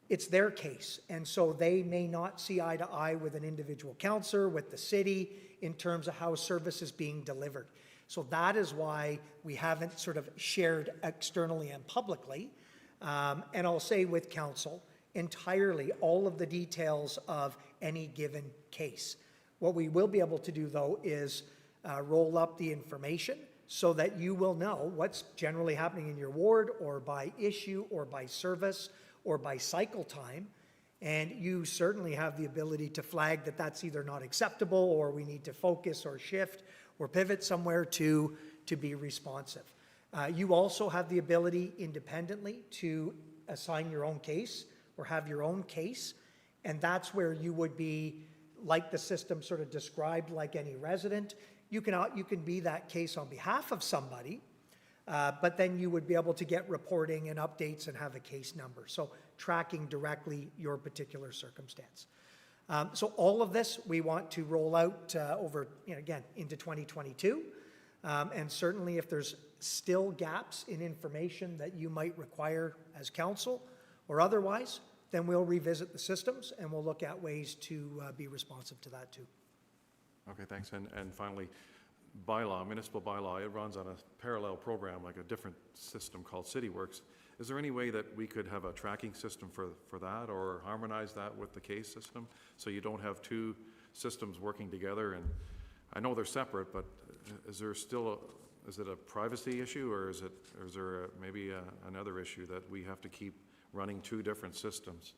it's their case. And so they may not see eye to eye with an individual councillor, with the city, in terms of how service is being delivered. So that is why we haven't sort of shared externally and publicly. And I'll say with council, entirely all of the details of any given case. What we will be able to do, though, is roll up the information so that you will know what's generally happening in your ward, or by issue, or by service, or by cycle time. And you certainly have the ability to flag that that's either not acceptable, or we need to focus or shift or pivot somewhere to be responsive. You also have the ability independently to assign your own case or have your own case. And that's where you would be, like the system sort of described, like any resident. You can be that case on behalf of somebody, but then you would be able to get reporting and updates and have a case number. So tracking directly your particular circumstance. So all of this we want to roll out over, again, into 2022. And certainly if there's still gaps in information that you might require as council or otherwise, then we'll revisit the systems and we'll look at ways to be responsive to that too. Okay, thanks. And finally, bylaw, municipal bylaw, it runs on a parallel program, like a different system called CityWorks. Is there any way that we could have a tracking system for that, or harmonize that with the case system, so you don't have 2 systems working together? And I know they're separate, but is there still is it a privacy issue, or is there maybe another issue that we have to keep running 2 different systems?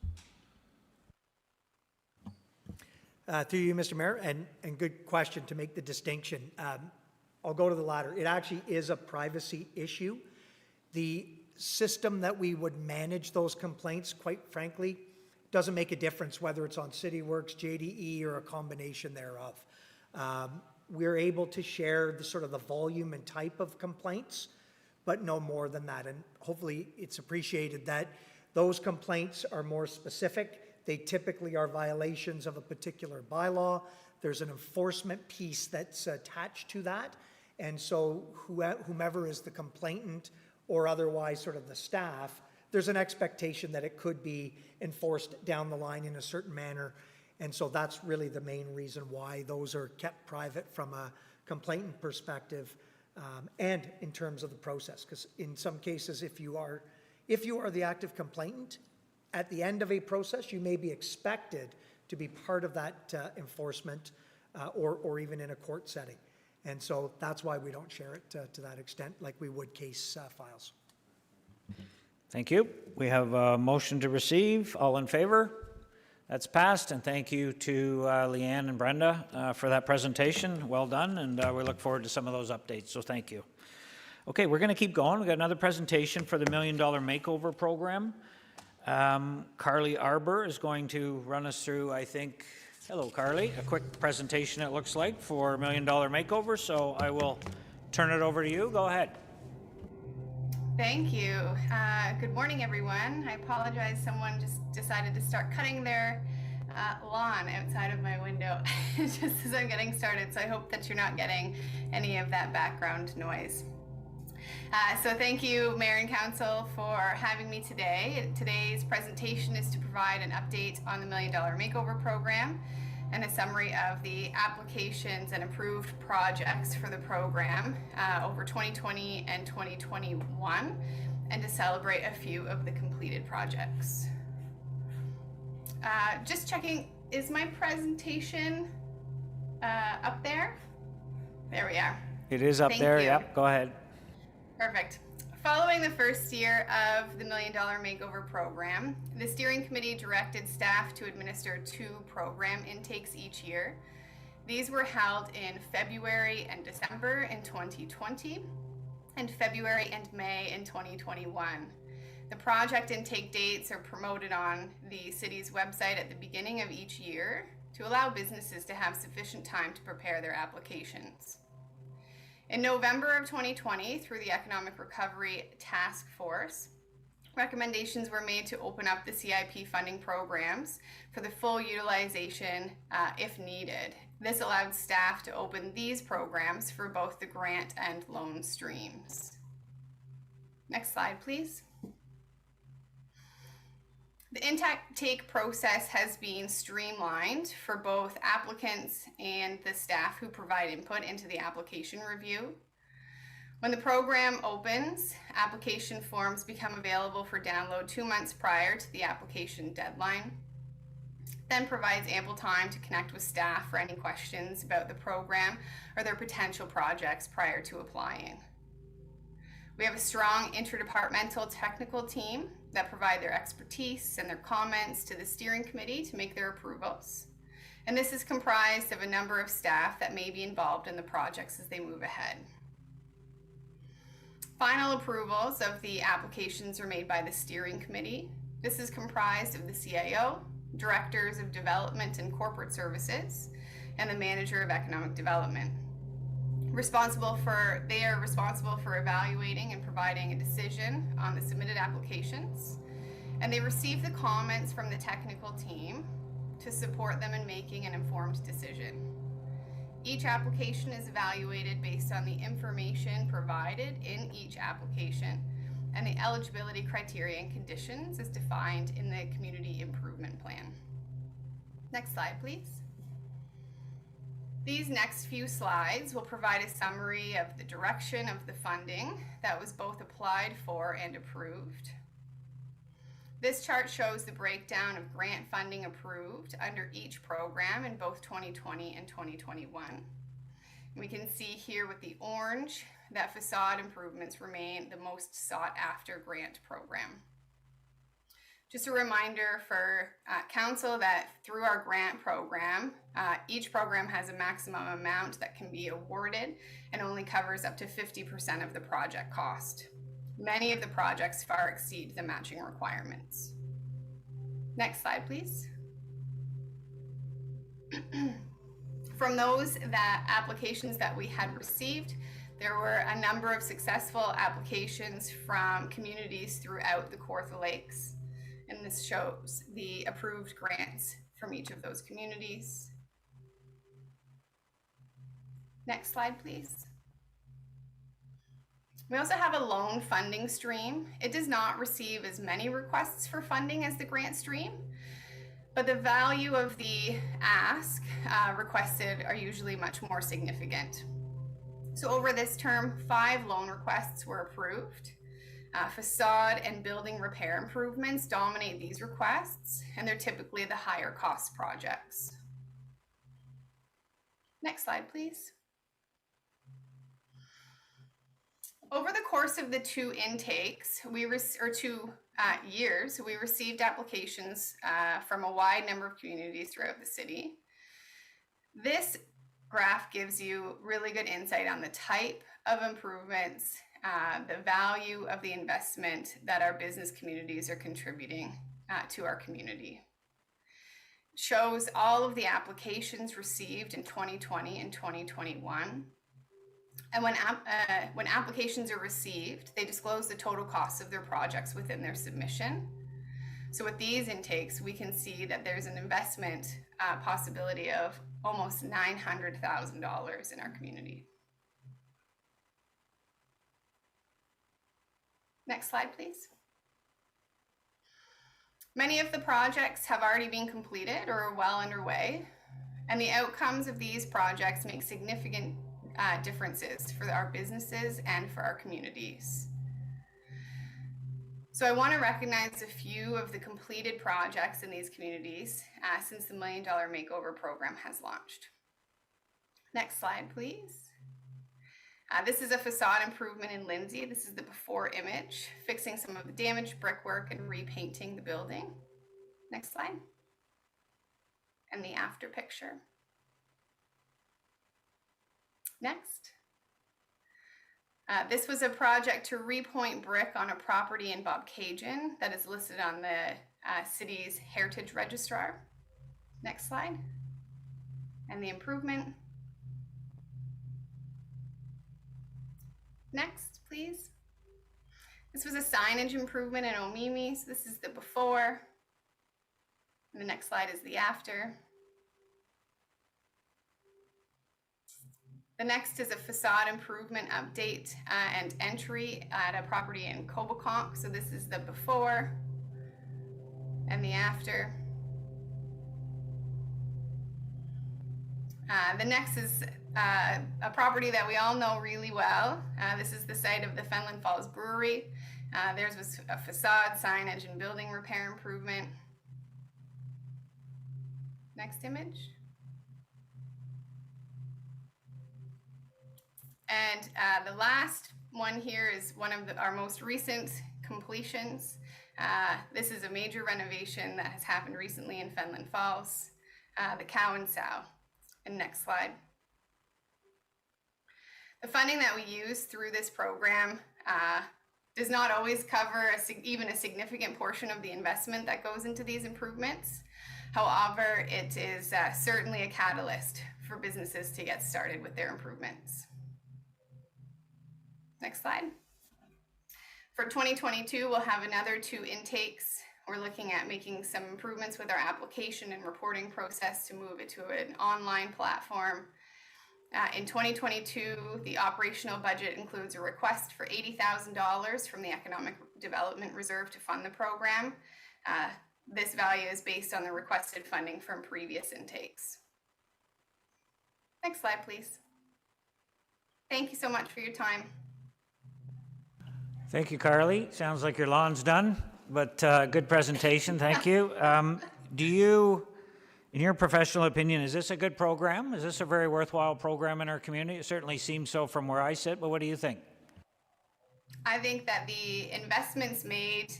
Through you, Mr. Mayor, and good question to make the distinction. I'll go to the latter. It actually is a privacy issue. The system that we would manage those complaints, quite frankly, doesn't make a difference whether it's on City Works, JDE, or a combination thereof. We're able to share the sort of the volume and type of complaints, but no more than that. And hopefully it's appreciated that those complaints are more specific. They typically are violations of a particular bylaw. There's an enforcement piece that's attached to that. And so whomever is the complainant or otherwise sort of the staff, there's an expectation that it could be enforced down the line in a certain manner. And so that's really the main reason why those are kept private from a complainant perspective, and in terms of the process. Because in some cases, if you are the active complainant, at the end of a process, you may be expected to be part of that enforcement, or even in a court setting. And so that's why we don't share it to that extent like we would case files. Thank you. We have a motion to receive. All in favor? That's passed, and thank you to Leanne and Brenda for that presentation. Well done, and we look forward to some of those updates, so thank you. Okay, we're going to keep going. We've got another presentation for the $1 Million Makeover program. Carly Arbor is going to run us through, I think, hello Carly, a quick presentation it looks like for $1 Million Makeover, so I will turn it over to you. Go ahead. Thank you. Good morning, everyone. I apologize. Someone just decided to start cutting their lawn outside of my window just as I'm getting started. So I hope that you're not getting any of that background noise. So thank you, Mayor and Council, for having me today. Today's presentation is to provide an update on the $1 Million Makeover program and a summary of the applications and approved projects for the program over 2020 and 2021, and to celebrate a few of the completed projects. Just checking, is my presentation up there? There we are. It is up Thank there, you. yep, go ahead. Perfect. Following the first year of the $1 Million Makeover program, the steering committee directed staff to administer 2 program intakes each year. These were held in February and December in 2020, and February and May in 2021. The project intake dates are promoted on the city's website at the beginning of each year to allow businesses to have sufficient time to prepare their applications. In November of 2020, through the Economic Recovery Task Force, recommendations were made to open up the CIP funding programs for the full utilization if needed. This allowed staff to open these programs for both the grant and loan streams. Next slide, please. The intake process has been streamlined for both applicants and the staff who provide input into the application review. When the program opens, application forms become available for download 2 months prior to the application deadline. Then provides ample time to connect with staff for any questions about the program or their potential projects prior to applying. We have a strong interdepartmental technical team that provide their expertise and their comments to the steering committee to make their approvals. And this is comprised of a number of staff that may be involved in the projects as they move ahead. Final approvals of the applications are made by the steering committee. This is comprised of the CIO, Directors of Development and Corporate Services, and the Manager of Economic Development. They are responsible for evaluating and providing a decision on the submitted applications, and they receive the comments from the technical team to support them in making an informed decision. Each application is evaluated based on the information provided in each application and the eligibility criteria and conditions as defined in the Community Improvement Plan. Next slide, please. These next few slides will provide a summary of the direction of the funding that was both applied for and approved. This chart shows the breakdown of grant funding approved under each program in both 2020 and 2021. We can see here with the orange that facade improvements remain the most sought after grant program. Just a reminder for council that through our grant program, each program has a maximum amount that can be awarded and only covers up to 50% of the project cost. Many of the projects far exceed the matching requirements. Next slide, please. From those applications that we had received, there were a number of successful applications from communities throughout the Kawartha Lakes. And this shows the approved grants from each of those communities. Next slide, please. We also have a loan funding stream. It does not receive as many requests for funding as the grant stream, but the value of the ask requested are usually much more significant. So over this term, 5 loan requests were approved. Facade and building repair improvements dominate these requests, and they're typically the higher cost projects. Next slide, please. Over the course of the 2 intakes, or 2 years, we received applications from a wide number of communities throughout the city. This graph gives you really good insight on the type of improvements, the value of the investment that our business communities are contributing to our community. It shows all of the applications received in 2020 and 2021. And when applications are received, they disclose the total costs of their projects within their submission. So with these intakes, we can see that there's an investment possibility of almost $900,000 in our community. Next slide, please. Many of the projects have already been completed or are well underway, and the outcomes of these projects make significant differences for our businesses and for our communities. So I want to recognize a few of the completed projects in these communities since the $1 Million Makeover program has launched. Next slide, please. This is a facade improvement in Lindsay. This is the before image, fixing some of the damaged brickwork and repainting the building. Next slide. And the after picture. Next. This was a project to repoint brick on a property in Bobcaygeon that is listed on the city's Heritage Registrar. Next slide. And the improvement. Next, please. This was a signage improvement in Omimi. So this is the before. And the next slide is the after. The next is a facade improvement update and entry at a property in Coboconk. So this is the before and the after. The next is a property that we all know really well. This is the site of the Fenelon Falls Brewery. Theirs was a facade, signage, and building repair improvement. Next image. And the last one here is one of our most recent completions. This is a major renovation that has happened recently in Fenelon Falls, the Cow and Sow. And next slide. The funding that we use through this program does not always cover even a significant portion of the investment that goes into these improvements. However, it is certainly a catalyst for businesses to get started with their improvements. Next slide. For 2022, we'll have another 2 intakes. We're looking at making some improvements with our application and reporting process to move it to an online platform. In 2022, the operational budget includes a request for $80,000 from the Economic Development Reserve to fund the program. This value is based on the requested funding from previous intakes. Next slide, please. Thank you so much for your time. Thank you, Carly. Sounds like your lawn's done, but good presentation. Thank you. Do you, in your professional opinion, is this a good program? Is this a very worthwhile program in our community? It certainly seems so from where I sit, but what do you think? I think that the investments made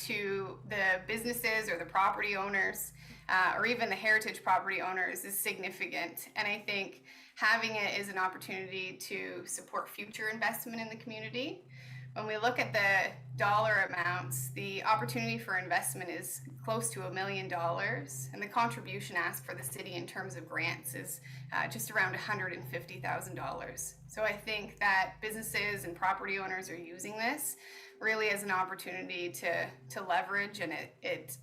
to the businesses or the property owners or even the heritage property owners is significant. And I think having it is an opportunity to support future investment in the community. When we look at the dollar amounts, the opportunity for investment is close to $1 million, and the contribution asked for the city in terms of grants is just around $150,000. So I think that businesses and property owners are using this really as an opportunity to leverage, and it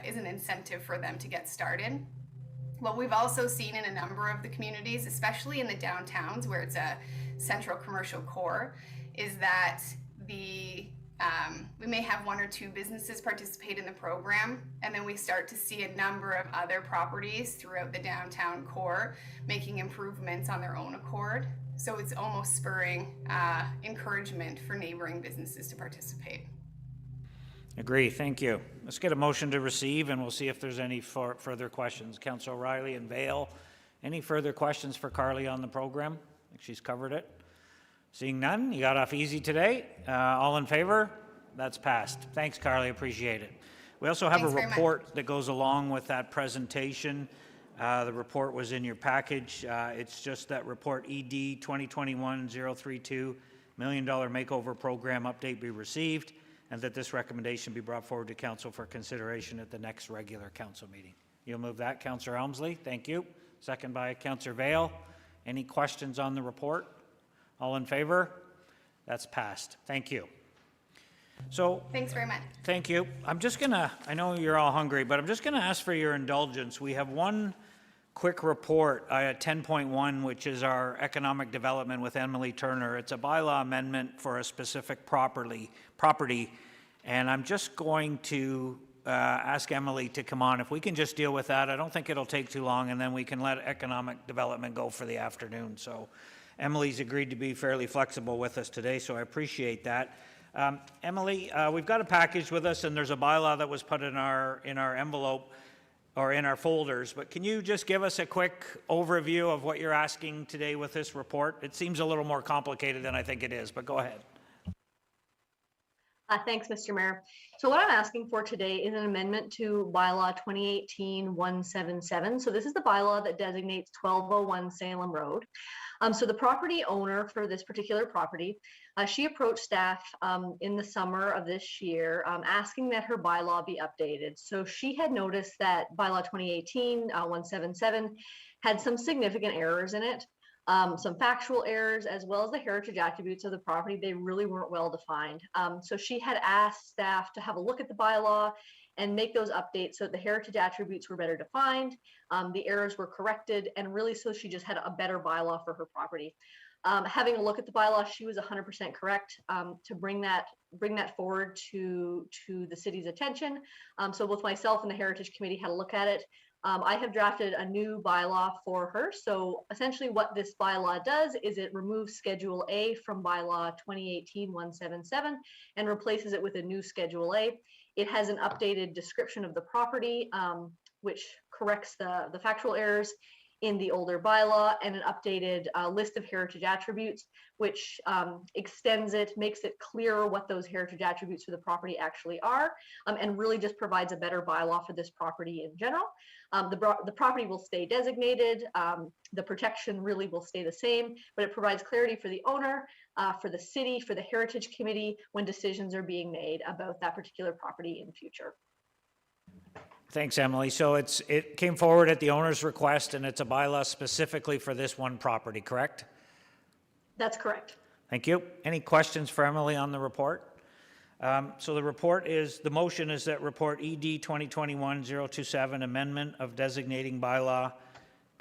is an incentive for them to get started. What we've also seen in a number of the communities, especially in the downtowns where it's a central commercial core, is that we may have 1 or 2 businesses participate in the program, and then we start to see a number of other properties throughout the downtown core making improvements on their own accord. So it's almost spurring encouragement for neighboring businesses to participate. Agree, thank you. Let's get a motion to receive, and we'll see if there's any further questions. Councillor O'Reilly and Vale, any further questions for Carly on the program? I think she's covered it. Seeing none, you got off easy today. All in favor? That's passed. Thanks, Carly, appreciate it. We also have a report that goes along with that presentation. The report was in your package. It's just that report ED 2021-032 $1 million Makeover Program update be received, and that this recommendation be brought forward to Council for consideration at the next regular Council meeting. You'll move that, Councillor Elmsley. Thank you. Second by Councillor Vale. Any questions on the report? All in favor? That's passed. Thank you. So, thanks very much. Thank you. I'm just gonna, I know you're all hungry, but I'm just gonna ask for your indulgence. We have one quick report, 10.1, which is our economic development with Emily Turner. It's a bylaw amendment for a specific property, and I'm just going to ask Emily to come on. If we can just deal with that, I don't think it'll take too long, and then we can let economic development go for the afternoon. So Emily's agreed to be fairly flexible with us today, so I appreciate that. Emily, we've got a package with us, and there's a bylaw that was put in our envelope or in our folders, but can you just give us a quick overview of what you're asking today with this report? It seems a little more complicated than I think it is, but go ahead. Thanks, Mr. Mayor. So what I'm asking for today is an amendment to bylaw 2018-177. So this is the bylaw that designates 1201 Salem Road. So the property owner for this particular property, she approached staff in the summer of this year asking that her bylaw be updated. So she had noticed that bylaw 2018-177 had some significant errors in it. Some factual errors, as well as the heritage attributes of the property, they really weren't well defined. So she had asked staff to have a look at the bylaw and make those updates so that the heritage attributes were better defined, the errors were corrected, and really so she just had a better bylaw for her property. Having a look at the bylaw, she was 100% correct to bring that forward to the city's attention. So both myself and the Heritage Committee had a look at it. I have drafted a new bylaw for her. So essentially what this bylaw does is it removes Schedule A from bylaw 2018-177 and replaces it with a new Schedule A. It has an updated description of the property, which corrects the factual errors in the older bylaw, and an updated list of heritage attributes, which extends it, makes it clearer what those heritage attributes for the property actually are, and really just provides a better bylaw for this property in general. The property will stay designated, the protection really will stay the same, but it provides clarity for the owner, for the city, for the Heritage Committee when decisions are being made about that particular property in future. Thanks, Emily. So it came forward at the owner's request, and it's a bylaw specifically for this one property, correct? That's correct. Thank you. Any questions for Emily on the report? So the motion is that report ED 2021-027, amendment of designating bylaw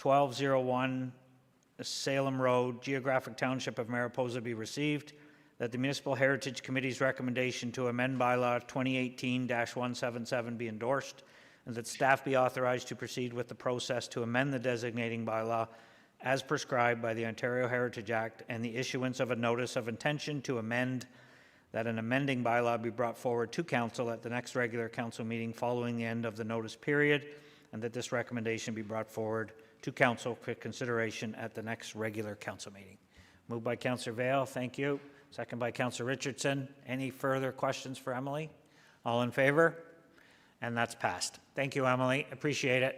1201 Salem Road, Geographic Township of Mariposa be received, that the Municipal Heritage Committee's recommendation to amend bylaw 2018-177 be endorsed, and that staff be authorized to proceed with the process to amend the designating bylaw as prescribed by the Ontario Heritage Act, and the issuance of a notice of intention to amend, that an amending bylaw be brought forward to Council at the next regular Council meeting following the end of the notice period, and that this recommendation be brought forward to Council for consideration at the next regular Council meeting. Moved by Councillor Vale, thank you. Second by Councillor Richardson. Any further questions for Emily? All in favor? And that's passed. Thank you, Emily. Appreciate it.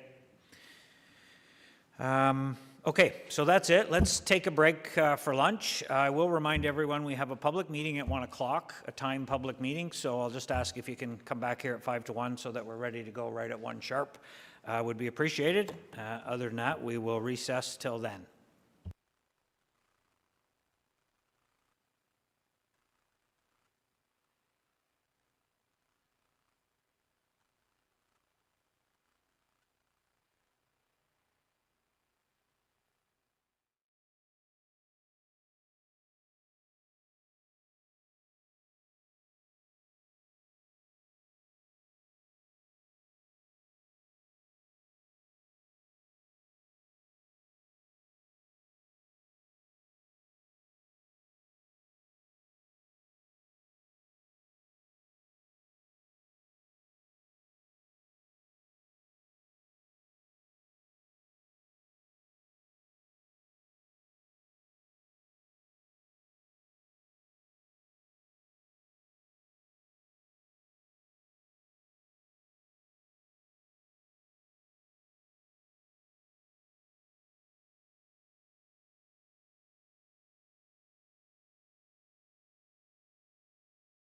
Okay, so that's it. Let's take a break for lunch. I will remind everyone we have a public meeting at 1 o'clock, a timed public meeting. So I'll just ask if you can come back here at 5 to 1 so that we're ready to go right at 1 sharp. Would be appreciated. Other than that, we will recess till then.